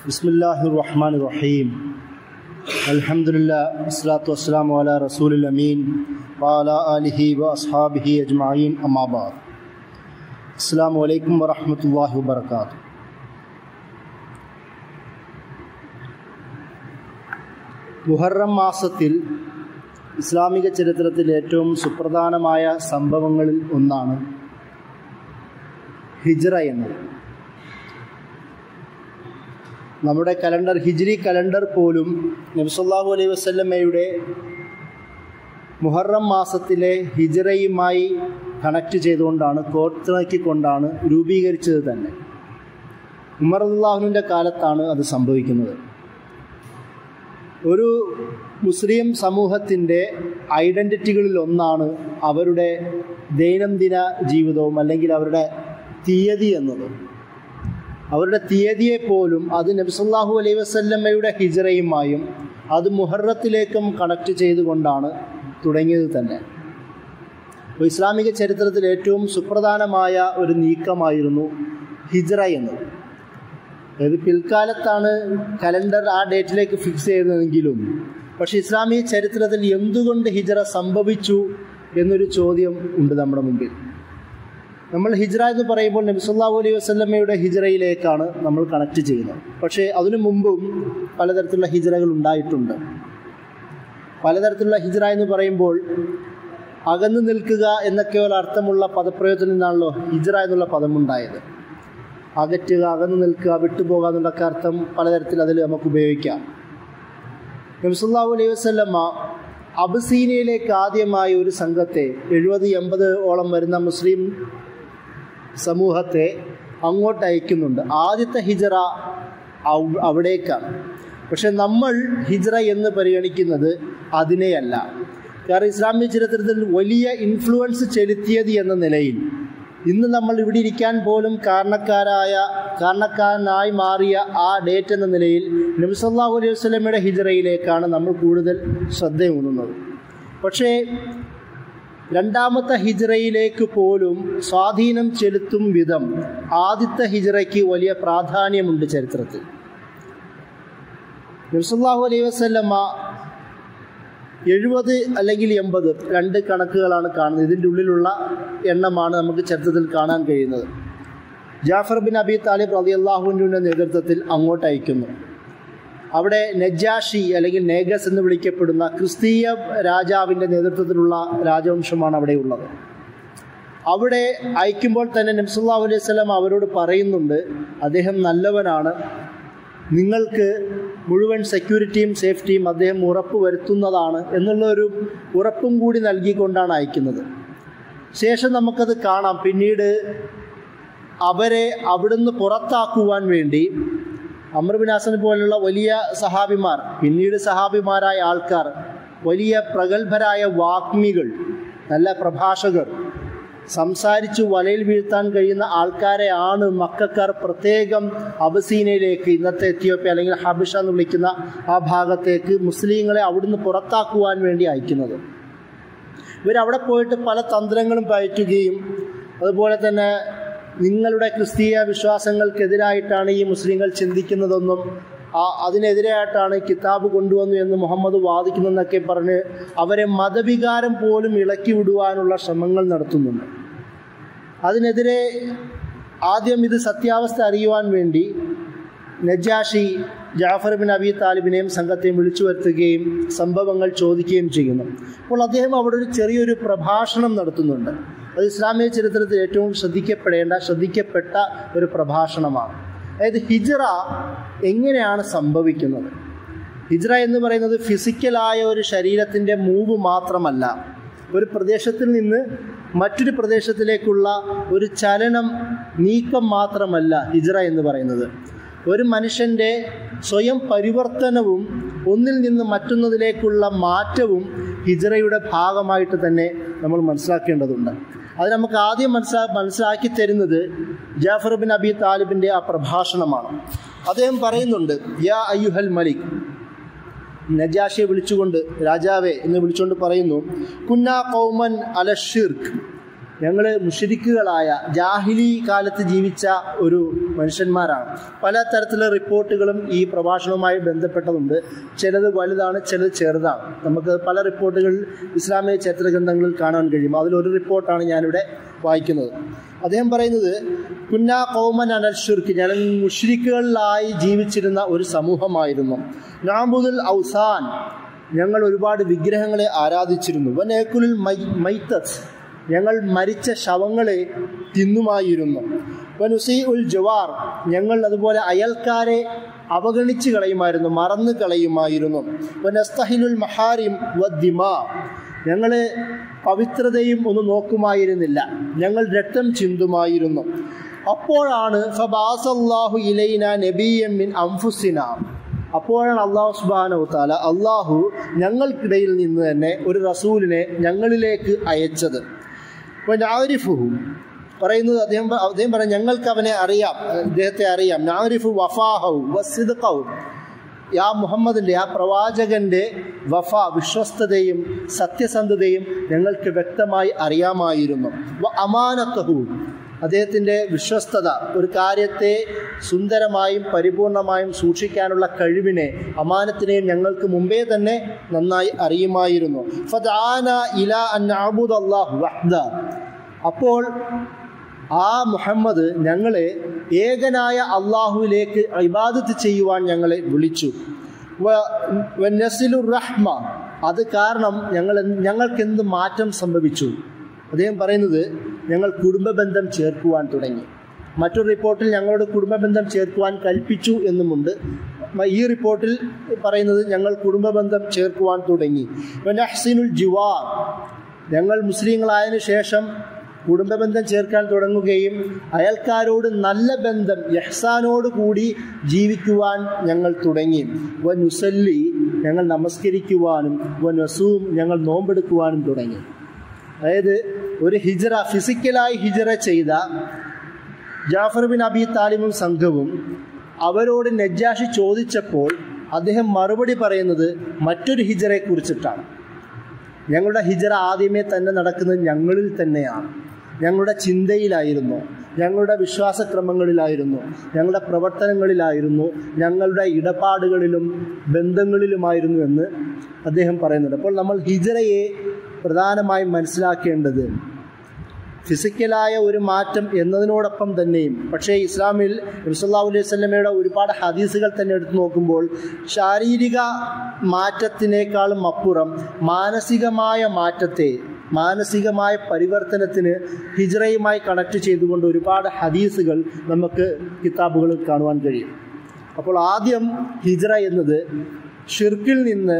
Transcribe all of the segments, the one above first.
ബിസ്മില്ലാഹിർ റഹ്മാനിർ റഹീം. അൽഹംദുലില്ലാഹി വസ്സലാത്തു വസ്സലാമു അലാ റസൂലിൽ അമീൻ വഅലാ ആലിഹി വഅസ്ഹാബിഹി അജ്മഈൻ. അമ്മാ ബഅദ്. അസ്സലാമു അലൈക്കും വറഹ്മത്തുള്ളാഹി വബറകാതുഹു. മുഹറം മാസത്തിൽ ഇസ്ലാമിക ചരിത്രത്തിൽ ഏറ്റവും സുപ്രധാനമായ സംഭവങ്ങളിൽ ഒന്നാണ് ഹിജ്റ എന്നത്. നമ്മുടെ കലണ്ടർ, ഹിജ്രി കലണ്ടർ പോലും നബി സല്ലല്ലാഹു അലൈഹി വസല്ലമയുടെ മുഹറം മാസത്തിലെ ഹിജ്റയുമായി കണക്ട് ചെയ്തുകൊണ്ടാണ്, കോർത്തിണക്കിക്കൊണ്ടാണ് രൂപീകരിച്ചത് തന്നെ. ഉമർ റളിയല്ലാഹുവിൻ്റെ കാലത്താണ് അത് സംഭവിക്കുന്നത്. ഒരു മുസ്ലിം സമൂഹത്തിൻ്റെ ഐഡൻറ്റിറ്റികളിൽ ഒന്നാണ് അവരുടെ ദൈനംദിന ജീവിതവും അല്ലെങ്കിൽ അവരുടെ തീയതി എന്നതും. അവരുടെ തീയതിയെപ്പോലും അത് നബി സല്ലല്ലാഹു അലൈഹി വസല്ലമയുടെ ഹിജ്റയുമായും അത് മുഹറത്തിലേക്കും കണക്ട് ചെയ്തുകൊണ്ടാണ് തുടങ്ങിയത് തന്നെ. അപ്പോൾ ഇസ്ലാമിക ചരിത്രത്തിൽ ഏറ്റവും സുപ്രധാനമായ ഒരു നീക്കമായിരുന്നു ഹിജ്റ എന്നത്. അതായത് പിൽക്കാലത്താണ് കലണ്ടർ ആ ഡേറ്റിലേക്ക് ഫിക്സ് ചെയ്തതെങ്കിലും പക്ഷേ ഇസ്ലാമിക ചരിത്രത്തിൽ എന്തുകൊണ്ട് ഹിജ്റ സംഭവിച്ചു എന്നൊരു ചോദ്യം ഉണ്ട് നമ്മുടെ മുമ്പിൽ. നമ്മൾ ഹിജ്റ എന്ന് പറയുമ്പോൾ നബി സല്ലല്ലാഹു അലൈഹി വസല്ലമയുടെ ഹിജ്റയിലേക്കാണ് നമ്മൾ കണക്ട് ചെയ്യുന്നത്. പക്ഷേ അതിനു മുമ്പും പലതരത്തിലുള്ള ഹിജ്റകൾ ഉണ്ടായിട്ടുണ്ട്. പലതരത്തിലുള്ള ഹിജ്റ എന്ന് പറയുമ്പോൾ അകന്നു നിൽക്കുക എന്നൊക്കെ ഒരു അർത്ഥമുള്ള പദപ്രയോഗത്തിൽ നിന്നാണല്ലോ ഹിജ്റ എന്നുള്ള പദമുണ്ടായത്. അകറ്റുക, അകന്നു നിൽക്കുക, വിട്ടുപോകുക എന്നുള്ളൊക്കെ അർത്ഥം പലതരത്തിൽ അതിൽ നമുക്ക് ഉപയോഗിക്കാം. നബി സല്ലല്ലാഹു അലൈഹി വസല്ലമ അബസീനിയയിലേക്ക് ആദ്യമായി ഒരു സംഘത്തെ 70-80 ഓളം വരുന്ന മുസ്ലിം സമൂഹത്തെ അങ്ങോട്ട് അയക്കുന്നുണ്ട്. ആദ്യത്തെ ഹിജ്റ അവിടേക്കാണ്. പക്ഷെ നമ്മൾ ഹിജ്റ എന്ന് പരിഗണിക്കുന്നത് അതിനെയല്ല. കാരണം ഇസ്ലാമിക ചരിത്രത്തിൽ വലിയ ഇൻഫ്ലുവൻസ് ചെലുത്തിയത് എന്ന നിലയിൽ ഇന്ന് നമ്മൾ ഇവിടെ ഇരിക്കാൻ പോലും കാരണക്കാരനായി മാറിയ ആ ഡേറ്റ് എന്ന നിലയിൽ നബി സല്ലല്ലാഹു അലൈഹി വസല്ലമയുടെ ഹിജ്റയിലേക്കാണ് നമ്മൾ കൂടുതൽ ശ്രദ്ധയൂന്നുന്നത്. പക്ഷേ രണ്ടാമത്തെ ഹിജ്റയിലേക്ക് പോലും സ്വാധീനം ചെലുത്തും വിധം ആദ്യത്തെ ഹിജ്റയ്ക്ക് വലിയ പ്രാധാന്യമുണ്ട് ചരിത്രത്തിൽ. നബി സല്ലല്ലാഹു അലൈഹി വസല്ലമ 70 അല്ലെങ്കിൽ 80 രണ്ട് കണക്കുകളാണ് കാണുന്നത്. ഇതിൻ്റെ ഉള്ളിലുള്ള എണ്ണമാണ് നമുക്ക് ചരിത്രത്തിൽ കാണാൻ കഴിയുന്നത്. ജാഫർ ബിൻ അബി താലിബ് റളിയല്ലാഹുവിൻ്റെ നേതൃത്വത്തിൽ അങ്ങോട്ട് അയക്കുന്നു. അവിടെ നജാഷി അല്ലെങ്കിൽ നേഗസ് എന്ന് വിളിക്കപ്പെടുന്ന ക്രിസ്തീയ രാജാവിൻ്റെ നേതൃത്വത്തിലുള്ള രാജവംശമാണ് അവിടെ ഉള്ളത്. അവിടെ അയക്കുമ്പോൾ തന്നെ നബി സല്ലല്ലാഹു അലൈഹി വസല്ലം അവരോട് പറയുന്നുണ്ട്, അദ്ദേഹം നല്ലവനാണ്, നിങ്ങൾക്ക് മുഴുവൻ സെക്യൂരിറ്റിയും സേഫ്റ്റിയും അദ്ദേഹം ഉറപ്പ് വരുത്തുന്നതാണ് എന്നുള്ളൊരു ഉറപ്പും കൂടി നൽകിക്കൊണ്ടാണ് അയക്കുന്നത്. ശേഷം നമുക്കത് കാണാം. പിന്നീട് അവരെ അവിടുന്ന് പുറത്താക്കുവാൻ വേണ്ടി അംർ ബിൻ അസന് പോലുള്ള വലിയ സഹാബിമാർ, പിന്നീട് സഹാബിമാരായ ആൾക്കാർ, വലിയ പ്രഗത്ഭരായ വാഗ്മികൾ, നല്ല പ്രഭാഷകർ, സംസാരിച്ചു വലയിൽ വീഴ്ത്താൻ കഴിയുന്ന ആൾക്കാരെ ആണ് മക്കക്കാർ പ്രത്യേകം അബസീനയിലേക്ക്, ഇന്നത്തെ എത്യോപ്യ അല്ലെങ്കിൽ ഹബിഷ എന്ന് വിളിക്കുന്ന ആ ഭാഗത്തേക്ക് മുസ്ലിങ്ങളെ അവിടുന്ന് പുറത്താക്കുവാൻ വേണ്ടി അയക്കുന്നത്. ഇവരവിടെ പോയിട്ട് പല തന്ത്രങ്ങളും പയറ്റുകയും അതുപോലെ തന്നെ നിങ്ങളുടെ ക്രിസ്തീയ വിശ്വാസങ്ങൾക്കെതിരായിട്ടാണ് ഈ മുസ്ലിങ്ങൾ ചിന്തിക്കുന്നതെന്നും അതിനെതിരായിട്ടാണ് കിതാബ് കൊണ്ടുവന്നു എന്ന് മുഹമ്മദ് വാദിക്കുന്നതെന്നൊക്കെ പറഞ്ഞ് അവരെ മതവികാരം പോലും ഇളക്കി വിടുവാനുള്ള ശ്രമങ്ങൾ നടത്തുന്നുണ്ട്. അതിനെതിരെ ആദ്യം ഇത് സത്യാവസ്ഥ അറിയുവാൻ വേണ്ടി നജാഷി ജാഫർ ബിൻ അബി താലിബിനെയും സംഘത്തെയും വിളിച്ചു വരുത്തുകയും സംഭവങ്ങൾ ചോദിക്കുകയും ചെയ്യുന്നു. അപ്പോൾ അദ്ദേഹം അവിടെ ഒരു ചെറിയൊരു പ്രഭാഷണം നടത്തുന്നുണ്ട്. അത് ഇസ്ലാമിക ചരിത്രത്തിൽ ഏറ്റവും ശ്രദ്ധിക്കപ്പെട്ട ഒരു പ്രഭാഷണമാണ്. അതായത് ഹിജ്റ എങ്ങനെയാണ് സംഭവിക്കുന്നത്. ഹിജ്റ എന്ന് പറയുന്നത് ഫിസിക്കലായ ഒരു ശരീരത്തിൻ്റെ മൂവ് മാത്രമല്ല, ഒരു പ്രദേശത്തിൽ നിന്ന് മറ്റൊരു പ്രദേശത്തിലേക്കുള്ള ഒരു നീക്കം മാത്രമല്ല ഹിജ്റ എന്ന് പറയുന്നത്. ഒരു മനുഷ്യൻ്റെ സ്വയം പരിവർത്തനവും ഒന്നിൽ നിന്ന് മറ്റൊന്നതിലേക്കുള്ള മാറ്റവും ഹിജ്റയുടെ ഭാഗമായിട്ട് തന്നെ നമ്മൾ മനസ്സിലാക്കേണ്ടതുണ്ട്. അത് നമുക്ക് ആദ്യം മനസ്സിലാക്കി തരുന്നത് ജാഫർ ബിൻ അബി താലിബിൻ്റെ ആ പ്രഭാഷണമാണ്. അദ്ദേഹം പറയുന്നുണ്ട്, യാ അയ്യുഹൽ മലിക്, നജാഷിയെ വിളിച്ചുകൊണ്ട് രാജാവെ എന്ന് വിളിച്ചുകൊണ്ട് പറയുന്നു, കുന്നാ ഖൗമൻ അല ഷിർക്ക്, ഞങ്ങൾ മുശ്രിക്കുകളായ ജാഹിലി കാലത്ത് ജീവിച്ച ഒരു മനുഷ്യന്മാരാണ്. പല തരത്തിലുള്ള റിപ്പോർട്ടുകളും ഈ പ്രഭാഷണവുമായി ബന്ധപ്പെട്ടതുണ്ട്. ചിലത് വലുതാണ്, ചിലത് ചെറുതാണ്. നമുക്ക് പല റിപ്പോർട്ടുകൾ ഇസ്ലാമിക ചരിത്ര ഗ്രന്ഥങ്ങളിൽ കാണാൻ കഴിയും. അതിലൊരു റിപ്പോർട്ടാണ് ഞാനിവിടെ വായിക്കുന്നത്. അദ്ദേഹം പറയുന്നത്, കുന്നാ ഖൗമൻ അനൽ ഷിർക്ക്, ഞങ്ങൾ മുശ്രിക്കുകളിലായി ജീവിച്ചിരുന്ന ഒരു സമൂഹമായിരുന്നു. നഅബുദുൽ ഔസാൻ, ഞങ്ങൾ ഒരുപാട് വിഗ്രഹങ്ങളെ ആരാധിച്ചിരുന്നു. വനഅകുലുൽ മൈതത്ത്, ഞങ്ങൾ മരിച്ച ശവങ്ങളെ തിന്നുമായിരുന്നു. വനുസീഉൽ ജവാർ, ഞങ്ങൾ അതുപോലെ അയൽക്കാരെ അവഗണിച്ച് കളയുമായിരുന്നു, മറന്നു കളയുമായിരുന്നു. വനസ്തഹിലുൽ മഹാരിം വദ്ദിമാ, ഞങ്ങൾ പവിത്രതയും ഒന്നും നോക്കുമായിരുന്നില്ല, ഞങ്ങൾ രക്തം ചിന്തുമായിരുന്നു. അപ്പോഴാണ് ഫബഅസല്ലാഹു ഇലൈന നബിയ്യൻ മിൻ അൻഫുസിന, അപ്പോഴാണ് അള്ളാഹു സുബ്ഹാനഹു വതആല, അള്ളാഹു ഞങ്ങൾക്കിടയിൽ നിന്ന് തന്നെ ഒരു റസൂലിനെ ഞങ്ങളിലേക്ക് അയച്ചത്. അപ്പോൾ നാരിഫുഹു പറയുന്നത്, അദ്ദേഹം പറയും, ഞങ്ങൾക്ക് അവനെ അറിയാം, അദ്ദേഹത്തെ അറിയാം. നാരിഫു വഫാഹു വസിദ്ഖഹു, ആ മുഹമ്മദിൻ്റെ, ആ പ്രവാചകൻ്റെ വഫ, വിശ്വസ്തതയും സത്യസന്ധതയും ഞങ്ങൾക്ക് വ്യക്തമായി അറിയാമായിരുന്നു. വ അമാനത്തഹു, അദ്ദേഹത്തിൻ്റെ വിശ്വസ്തത, ഒരു കാര്യത്തെ സുന്ദരമായും പരിപൂർണമായും സൂക്ഷിക്കാനുള്ള കഴിവിനെ, അമാനത്തിനെയും ഞങ്ങൾക്ക് മുമ്പേ തന്നെ നന്നായി അറിയുമായിരുന്നു. ഫദആന ഇലാ അൻ നഅബുദല്ലാഹു വഹ്ദ, അപ്പോൾ ആ മുഹമ്മദ് ഞങ്ങളെ ഏകനായ അള്ളാഹുവിലേക്ക് ഇബാദത്ത് ചെയ്യുവാൻ ഞങ്ങളെ വിളിച്ചു. വനസിലുർ റഹ്മ, അത് കാരണം ഞങ്ങൾക്കെന്ത് മാറ്റം സംഭവിച്ചു? അദ്ദേഹം പറയുന്നത്, ഞങ്ങൾ കുടുംബബന്ധം ചേർക്കുവാൻ തുടങ്ങി. മറ്റൊരു റിപ്പോർട്ടിൽ ഞങ്ങളോട് കുടുംബബന്ധം ചേർക്കുവാൻ കൽപ്പിച്ചു എന്നുമുണ്ട്. ഈ റിപ്പോർട്ടിൽ പറയുന്നത് ഞങ്ങൾ കുടുംബബന്ധം ചേർക്കുവാൻ തുടങ്ങി. വനഹ്സിനുൽ ജിവാർ, ഞങ്ങൾ മുസ്ലിങ്ങളായതിനു ശേഷം കുടുംബബന്ധം ചേർക്കാൻ തുടങ്ങുകയും അയൽക്കാരോട് നല്ല ബന്ധം, ഇഹ്സാനോട് കൂടി ജീവിക്കുവാൻ ഞങ്ങൾ തുടങ്ങി. വനുസല്ലി, ഞങ്ങൾ നമസ്കരിക്കുവാനും, വനസൂം, ഞങ്ങൾ നോമ്പെടുക്കുവാനും തുടങ്ങി. അതായത് ഒരു ഹിജ്റ, ഫിസിക്കലായി ഹിജ്റ ചെയ്ത ജാഫർ ബിൻ അബി താലിബും സംഘവും അവരോട് നജ്ജാഷി ചോദിച്ചപ്പോൾ അദ്ദേഹം മറുപടി പറയുന്നത് മറ്റൊരു ഹിജ്റയെ കുറിച്ചിട്ടാണ്. ഞങ്ങളുടെ ഹിജ്റ ആദ്യമേ തന്നെ നടക്കുന്നത് ഞങ്ങളിൽ തന്നെയാണ്, ഞങ്ങളുടെ ചിന്തയിലായിരുന്നു, ഞങ്ങളുടെ വിശ്വാസക്രമങ്ങളിലായിരുന്നു, ഞങ്ങളുടെ പ്രവർത്തനങ്ങളിലായിരുന്നു, ഞങ്ങളുടെ ഇടപാടുകളിലും ബന്ധങ്ങളിലുമായിരുന്നു എന്ന് അദ്ദേഹം പറയുന്നുണ്ട്. അപ്പോൾ നമ്മൾ ഹിജ്റയെ പ്രധാനമായും മനസ്സിലാക്കേണ്ടത് ഫിസിക്കലായ ഒരു മാറ്റം എന്നതിനോടൊപ്പം തന്നെയും, പക്ഷേ ഇസ്ലാമിൽ നബി സല്ലല്ലാഹു അലൈഹി വസല്ലമയുടെ ഒരുപാട് ഹദീസുകൾ തന്നെ എടുത്തു നോക്കുമ്പോൾ ശാരീരിക മാറ്റത്തിനേക്കാളും അപ്പുറം മാനസികമായ മാറ്റത്തെ, മാനസികമായ പരിവർത്തനത്തിന് ഹിജ്റയുമായി കണക്ട് ചെയ്തുകൊണ്ട് ഒരുപാട് ഹദീസുകൾ നമുക്ക് കിതാബുകളിൽ കാണുവാൻ കഴിയും. അപ്പോൾ ആദ്യം ഹിജ്റ എന്നത് ഷിർക്കിൽ നിന്ന്,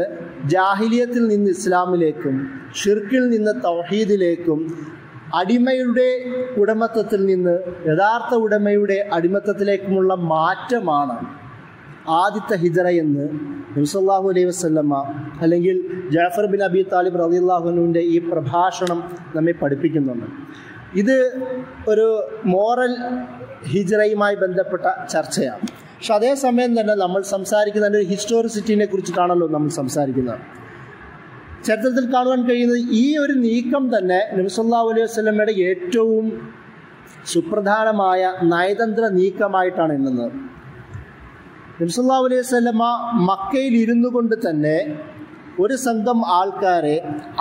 ജാഹിലിയത്തിൽ നിന്ന് ഇസ്ലാമിലേക്കും, ഷിർക്കിൽ നിന്ന് തൗഹീദിലേക്കും, അടിമയുടെ ഉടമത്വത്തിൽ നിന്ന് യഥാർത്ഥ ഉടമയുടെ അടിമത്തത്തിലേക്കുമുള്ള മാറ്റമാണ് ആദ്യത്തെ ഹിജ്റ എന്ന് നബി സല്ലല്ലാഹു അലൈഹി വസല്ലമ അല്ലെങ്കിൽ ജാഫർ ബിൻ അബി താലിബ് റളിയല്ലാഹു അൻഹുവിൻ്റെ ഈ പ്രഭാഷണം നമ്മെ പഠിപ്പിക്കുന്നുണ്ട്. ഇത് ഒരു മോറൽ ഹിജ്റയുമായി ബന്ധപ്പെട്ട ചർച്ചയാണ്. പക്ഷെ അതേസമയം തന്നെ നമ്മൾ സംസാരിക്കുന്ന ഒരു ഹിസ്റ്റോറിസിറ്റിനെ കുറിച്ചിട്ടാണല്ലോ നമ്മൾ സംസാരിക്കുന്നത്. ചരിത്രത്തിൽ കാണുവാൻ കഴിയുന്നത് ഈ ഒരു നീക്കം തന്നെ നബി സല്ലല്ലാഹു അലൈഹി വസല്ലമയുടെ ഏറ്റവും സുപ്രധാനമായ നയതന്ത്ര നീക്കമായിട്ടാണ് എണ്ണുന്നത്. നബി സല്ലല്ലാഹു അലൈഹി വസല്ലമ മക്കയിൽ ഇരുന്നു കൊണ്ട് തന്നെ ഒരു സംഘം ആൾക്കാരെ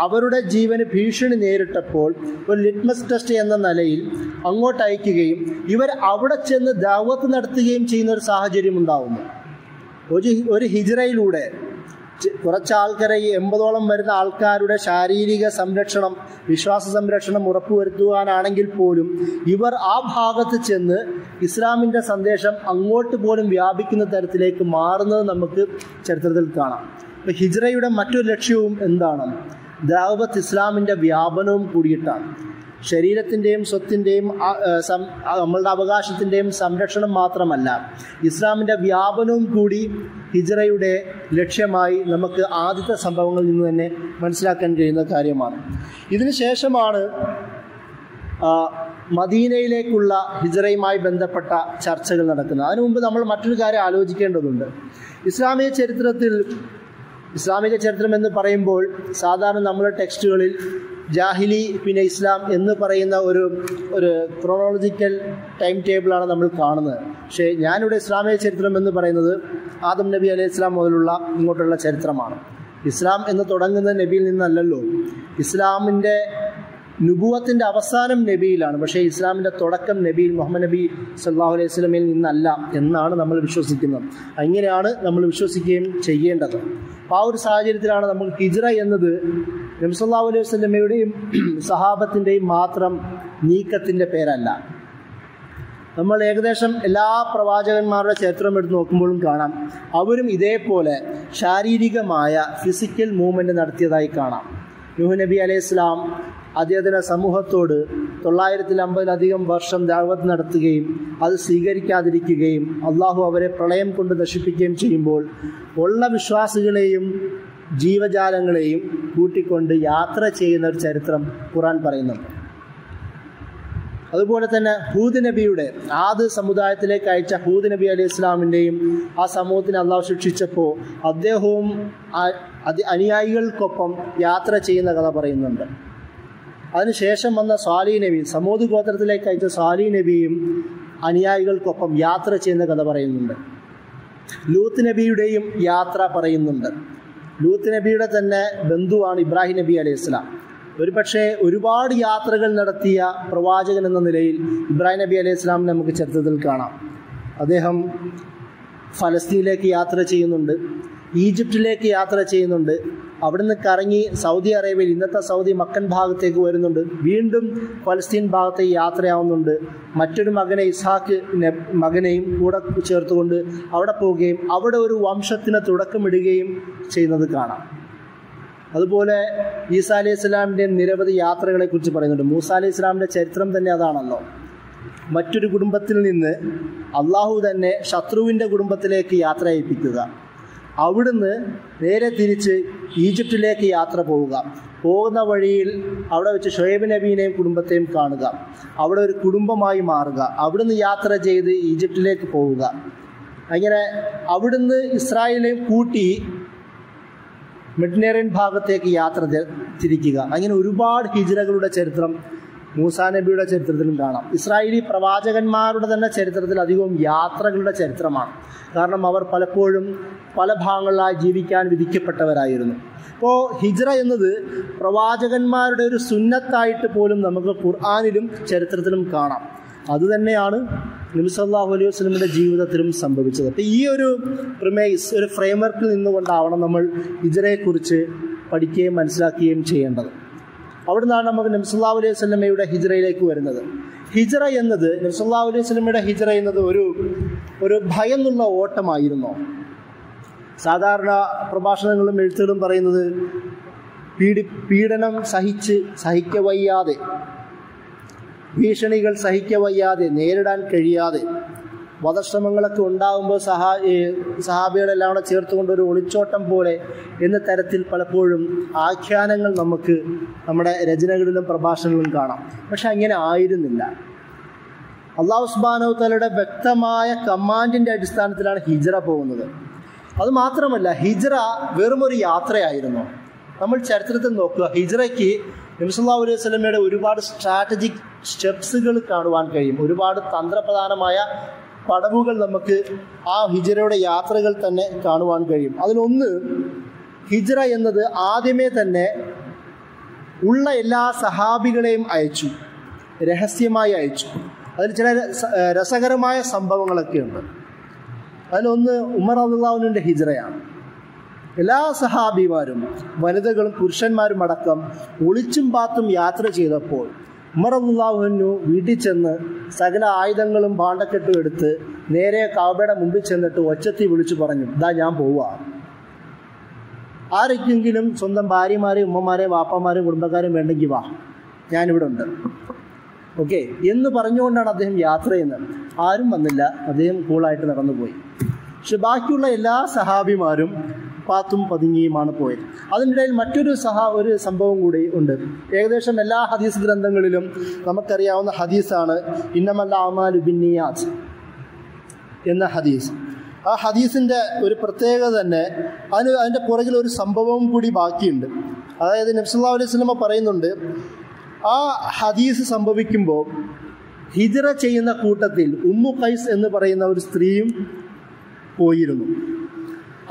അവരുടെ ജീവന് ഭീഷണി നേരിട്ടപ്പോൾ ഒരു ലിറ്റ്മസ് ടെസ്റ്റ് എന്ന നിലയിൽ അങ്ങോട്ട് അയക്കുകയും ഇവർ അവിടെ ചെന്ന് ദഅവത്ത് നടത്തുകയും ചെയ്യുന്ന ഒരു സാഹചര്യം ഉണ്ടാകുന്നു. ഒരു ഹിജ്റയിലൂടെ കുറച്ച് ആൾക്കാരെ, 80ഓളം വരുന്ന ആൾക്കാരുടെ ശാരീരിക സംരക്ഷണം, വിശ്വാസ സംരക്ഷണം ഉറപ്പുവരുത്തുവാനാണെങ്കിൽ പോലും ഇവർ ആ ഭാഗത്ത് ചെന്ന് ഇസ്ലാമിൻ്റെ സന്ദേശം അങ്ങോട്ട് പോലും വ്യാപിക്കുന്ന തരത്തിലേക്ക് മാറുന്നത് നമുക്ക് ചരിത്രത്തിൽ കാണാം. അപ്പോൾ ഹിജ്റയുടെ മറ്റൊരു ലക്ഷ്യവും എന്താണ്? ദഅവത്ത്, ഇസ്ലാമിൻ്റെ വ്യാപനവും കൂടിയിട്ടാണ്. ശരീരത്തിൻ്റെയും സ്വത്തിൻ്റെയും നമ്മളുടെ അവകാശത്തിൻ്റെയും സംരക്ഷണം മാത്രമല്ല, ഇസ്ലാമിൻ്റെ വ്യാപനവും കൂടി ഹിജ്റയുടെ ലക്ഷ്യമായി നമുക്ക് ആദ്യത്തെ സംഭവങ്ങളിൽ നിന്ന് തന്നെ മനസ്സിലാക്കാൻ കഴിയുന്ന കാര്യമാണ്. ഇതിനു ശേഷമാണ് മദീനയിലേക്കുള്ള ഹിജ്റയുമായി ബന്ധപ്പെട്ട ചർച്ചകൾ നടക്കുന്നത്. അതിനു മുമ്പ് നമ്മൾ മറ്റൊരു കാര്യം ആലോചിക്കേണ്ടതുണ്ട്. ഇസ്ലാമിക ചരിത്രം എന്ന് പറയുമ്പോൾ സാധാരണ നമ്മുടെ ടെക്സ്റ്റുകളിൽ ജാഹിലി പിന്നെ ഇസ്ലാം എന്ന് പറയുന്ന ഒരു ക്രോണോളജിക്കൽ ടൈം ടേബിളാണ് നമ്മൾ കാണുന്നത്. പക്ഷേ ഞാനിവിടെ ഇസ്ലാമിക ചരിത്രം എന്ന് പറയുന്നത് ആദം നബി അലൈഹി ഇസ്ലാം മുതലുള്ള ഇങ്ങോട്ടുള്ള ചരിത്രമാണ്. ഇസ്ലാം എന്ന് തുടങ്ങുന്നത് നബിയിൽ നിന്നല്ലല്ലോ. ഇസ്ലാമിൻ്റെ നുബുവത്തിൻ്റെ അവസാനം നബിയിലാണ്. പക്ഷേ ഇസ്ലാമിൻ്റെ തുടക്കം നബിയിൽ മുഹമ്മദ് നബി സല്ലല്ലാഹു അലൈഹി വസല്ലമയിൽ നിന്നല്ല എന്നാണ് നമ്മൾ വിശ്വസിക്കുന്നത്. അങ്ങനെയാണ് നമ്മൾ വിശ്വസിക്കുകയും ചെയ്യേണ്ടത്. അപ്പോൾ ആ ഒരു സാഹചര്യത്തിലാണ് നമ്മൾ ഹിജ്റ എന്നത് നബി സല്ലല്ലാഹു അലൈഹി വസല്ലമയുടെയും സഹാബത്തിൻ്റെയും മാത്രം നീക്കത്തിൻ്റെ പേരല്ല. നമ്മൾ ഏകദേശം എല്ലാ പ്രവാചകന്മാരുടെ ചരിത്രം എടുത്ത് നോക്കുമ്പോഴും കാണാം അവരും ഇതേപോലെ ശാരീരികമായ ഫിസിക്കൽ മൂവ്മെൻറ്റ് നടത്തിയതായി കാണാം. നൂഹ് നബി അലൈഹി ഇസ്ലാം അദ്ദേഹത്തിൻ്റെ സമൂഹത്തോട് 950 വർഷം ദഅവത്ത് നടത്തുകയും അത് സ്വീകരിക്കാതിരിക്കുകയും അള്ളാഹു അവരെ പ്രളയം കൊണ്ട് നശിപ്പിക്കുകയും ചെയ്യുമ്പോൾ ഉള്ള വിശ്വാസികളെയും ജീവജാലങ്ങളെയും കൂട്ടിക്കൊണ്ട് യാത്ര ചെയ്യുന്ന ഒരു ചരിത്രം ഖുർആൻ പറയുന്നുണ്ട്. അതുപോലെ തന്നെ ഹൂദ് നബിയുടെ ആദ് സമുദായത്തിലേക്ക് അയച്ച ഹൂദ് നബി അലൈഹി ഇസ്ലാമിൻ്റെയും ആ സമൂഹത്തിന് അള്ളാഹു ശിക്ഷിച്ചപ്പോൾ അദ്ദേഹവും അനുയായികൾക്കൊപ്പം യാത്ര ചെയ്യുന്ന കഥ പറയുന്നുണ്ട്. അതിനുശേഷം വന്ന സാലിഹ് നബി, സമൂദ് ഗോത്രത്തിലേക്ക് അയച്ച സാലിഹ് നബിയും അനുയായികൾക്കൊപ്പം യാത്ര ചെയ്യുന്ന കഥ പറയുന്നുണ്ട്. ലൂത്ത് നബിയുടെയും യാത്ര പറയുന്നുണ്ട്. ലൂത്ത് നബിയുടെ തന്നെ ബന്ധുവാണ് ഇബ്രാഹിം നബി അലൈഹി ഇസ്ലാം. ഒരുപക്ഷെ ഒരുപാട് യാത്രകൾ നടത്തിയ പ്രവാചകൻ എന്ന നിലയിൽ ഇബ്രാഹിം നബി അലൈഹി ഇസ്ലാമിനെ നമുക്ക് ചരിത്രത്തിൽ കാണാം. അദ്ദേഹം ഫലസ്തീനിലേക്ക് യാത്ര ചെയ്യുന്നുണ്ട്, ഈജിപ്തിലേക്ക് യാത്ര ചെയ്യുന്നുണ്ട്, അവിടുന്ന് കറങ്ങി സൗദി അറേബ്യയിൽ, ഇന്നത്തെ സൗദി മക്കൻ ഭാഗത്തേക്ക് വരുന്നുണ്ട്, വീണ്ടും ഫലസ്തീൻ ഭാഗത്തേക്ക് യാത്രയാവുന്നുണ്ട്. മറ്റൊരു മകനെ ഇസ്ഹാക്ക് മകനെയും കൂടെ ചേർത്തുകൊണ്ട് അവിടെ പോവുകയും അവിടെ ഒരു വംശത്തിന് തുടക്കമിടുകയും ചെയ്യുന്നത് കാണാം. അതുപോലെ ഈസാ അലൈഹി ഇസ്ലാമിൻ്റെ നിരവധി യാത്രകളെക്കുറിച്ച് പറയുന്നുണ്ട്. മൂസ അലൈഹി ഇസ്ലാമിൻ്റെ ചരിത്രം തന്നെ അതാണല്ലോ. മറ്റൊരു കുടുംബത്തിൽ നിന്ന് അള്ളാഹു തന്നെ ശത്രുവിൻ്റെ കുടുംബത്തിലേക്ക് യാത്ര അയപ്പിക്കുക, അവിടുന്ന് നേരെ തിരിച്ച് ഈജിപ്തിലേക്ക് യാത്ര പോവുക, പോകുന്ന വഴിയിൽ അവിടെ വെച്ച് ഷുഐബ് നബീനെയും കുടുംബത്തെയും കാണുക, അവിടെ ഒരു കുടുംബമായി മാറുക, അവിടുന്ന് യാത്ര ചെയ്ത് ഈജിപ്തിലേക്ക് പോവുക, അങ്ങനെ അവിടുന്ന് ഇസ്രായേലിനെയും കൂട്ടി മെഡിറ്ററേനിയൻ ഭാഗത്തേക്ക് യാത്ര തിരിക്കുക. അങ്ങനെ ഒരുപാട് ഹിജ്റകളുടെ ചരിത്രം മൂസാ നബിയുടെ ചരിത്രത്തിലും കാണാം. ഇസ്രായേലി പ്രവാചകന്മാരുടെ തന്നെ ചരിത്രത്തിൽ അധികവും യാത്രകളുടെ ചരിത്രമാണ്. കാരണം അവർ പലപ്പോഴും പല ഭാഗങ്ങളിലായി ജീവിക്കാൻ വിധിക്കപ്പെട്ടവരായിരുന്നു. അപ്പോൾ ഹിജ്റ എന്നത് പ്രവാചകന്മാരുടെ ഒരു സുന്നത്തായിട്ട് പോലും നമുക്ക് ഖുർആനിലും ചരിത്രത്തിലും കാണാം. അതുതന്നെയാണ് നബി സല്ലല്ലാഹു അലൈഹി വസല്ലമയുടെ ജീവിതത്തിലും സംഭവിച്ചത്. അപ്പോൾ ഈ ഒരു പ്രിമൈസ്, ഒരു ഫ്രെയിംവർക്കിൽ നിന്നുകൊണ്ടാവണം നമ്മൾ ഹിജ്റയെക്കുറിച്ച് പഠിക്കുകയും മനസ്സിലാക്കുകയും ചെയ്യേണ്ടത്. അവിടുന്നാണ് നമുക്ക് നബി സല്ലല്ലാഹു അലൈഹി വസല്ലമയുടെ ഹിജ്റയിലേക്ക് വരുന്നത്. ഹിജ്റ എന്നത്, നബി സല്ലല്ലാഹു അലൈഹി വസല്ലമയുടെ ഹിജ്റ എന്നത് ഒരു ഭയന്നുള്ള ഓട്ടമായിരുന്നു. സാധാരണ പ്രഭാഷണങ്ങളും എഴുത്തുകളും പറയുന്നത് പീഡനം സഹിക്കവയ്യാതെ, ഭീഷണികൾ സഹിക്കവയ്യാതെ, നേരിടാൻ കഴിയാതെ, വധശ്രമങ്ങളൊക്കെ ഉണ്ടാകുമ്പോൾ സഹാബികളെല്ലാം കൂടെ ചേർത്തുകൊണ്ട് ഒരു ഒളിച്ചോട്ടം പോലെ എന്ന തരത്തിൽ പലപ്പോഴും ആഖ്യാനങ്ങൾ നമുക്ക് നമ്മുടെ രചനകളിലും പ്രഭാഷണങ്ങളിലും കാണാം. പക്ഷെ അങ്ങനെ ആയിരുന്നില്ല. അല്ലാഹു സുബ്ഹാനഹു തആലയുടെ വ്യക്തമായ കമാൻഡിൻ്റെ അടിസ്ഥാനത്തിലാണ് ഹിജ്റ പോകുന്നത്. അതുമാത്രമല്ല, ഹിജ്റ വെറുമൊരു യാത്രയായിരുന്നു. നമ്മൾ ചരിത്രത്തിൽ നോക്കുക, ഹിജ്റയ്ക്ക് നബി സല്ലല്ലാഹു അലൈഹി വസല്ലമയുടെ ഒരുപാട് സ്ട്രാറ്റജിക് സ്റ്റെപ്സുകൾ കാണുവാൻ കഴിയും. ഒരുപാട് തന്ത്രപ്രധാനമായ പടവുകൾ നമുക്ക് ആ ഹിജ്റയുടെ യാത്രകൾ തന്നെ കാണുവാൻ കഴിയും. അതിലൊന്ന്, ഹിജ്റ എന്നത് ആദ്യമേ തന്നെ ഉള്ള എല്ലാ സഹാബികളെയും അയച്ചു, രഹസ്യമായി അയച്ചു. അതിൽ ചില രസകരമായ സംഭവങ്ങളൊക്കെ ഉണ്ട്. അതിലൊന്ന് ഉമർ റളിയല്ലാഹു അൻഹുവിൻ്റെ ഹിജ്റയാണ്. എല്ലാ സഹാബിമാരും, വനിതകളും പുരുഷന്മാരും അടക്കം ഒളിച്ചും പാത്തും യാത്ര ചെയ്തപ്പോൾ ഉമർ റളിയല്ലാഹു അൻഹു വീട്ടിൽ ചെന്ന് സകല ആയുധങ്ങളും ഭാണ്ഡക്കെട്ടും എടുത്ത് നേരെ കഅബയുടെ മുമ്പിൽ ചെന്നിട്ട് ഒച്ചത്തി വിളിച്ചു പറഞ്ഞു, ഇതാ ഞാൻ പോവുക. ആരൊക്കെങ്കിലും സ്വന്തം ഭാര്യമാരെയും ഉമ്മമാരെയും വാപ്പമാരെയും കുടുംബക്കാരെയും വേണ്ടെങ്കിൽ വാ, ഞാനിവിടെ ഉണ്ട്, ഓക്കെ എന്ന് പറഞ്ഞുകൊണ്ടാണ് അദ്ദേഹം യാത്ര ചെയ്യുന്നത്. ആരും വന്നില്ല, അദ്ദേഹം കൂളായിട്ട് നടന്നുപോയി. പക്ഷെ ബാക്കിയുള്ള എല്ലാ സഹാബിമാരും പാത്തും പതുങ്ങിയുമാണ് പോയത്. അതിനിടയിൽ മറ്റൊരു ഒരു സംഭവം കൂടി ഉണ്ട്. ഏകദേശം എല്ലാ ഹദീസ് ഗ്രന്ഥങ്ങളിലും നമുക്കറിയാവുന്ന ഹദീസാണ് ഇന്നമൽ അഅ്മാലു ബിന്നിയാത്ത് എന്ന ഹദീസ്. ആ ഹദീസിൻ്റെ ഒരു പ്രത്യേകത തന്നെ, അതിൻ്റെ പുറകിൽ ഒരു സംഭവവും കൂടി ബാക്കിയുണ്ട്. അതായത് നബി സല്ലല്ലാഹു അലൈഹി വസല്ലം പറയുന്നുണ്ട്, ആ ഹദീസ് സംഭവിക്കുമ്പോൾ ഹിജ്റ ചെയ്യുന്ന കൂട്ടത്തിൽ ഉമ്മു ഖൈസ് എന്ന് പറയുന്ന ഒരു സ്ത്രീയും പോയിരുന്നു.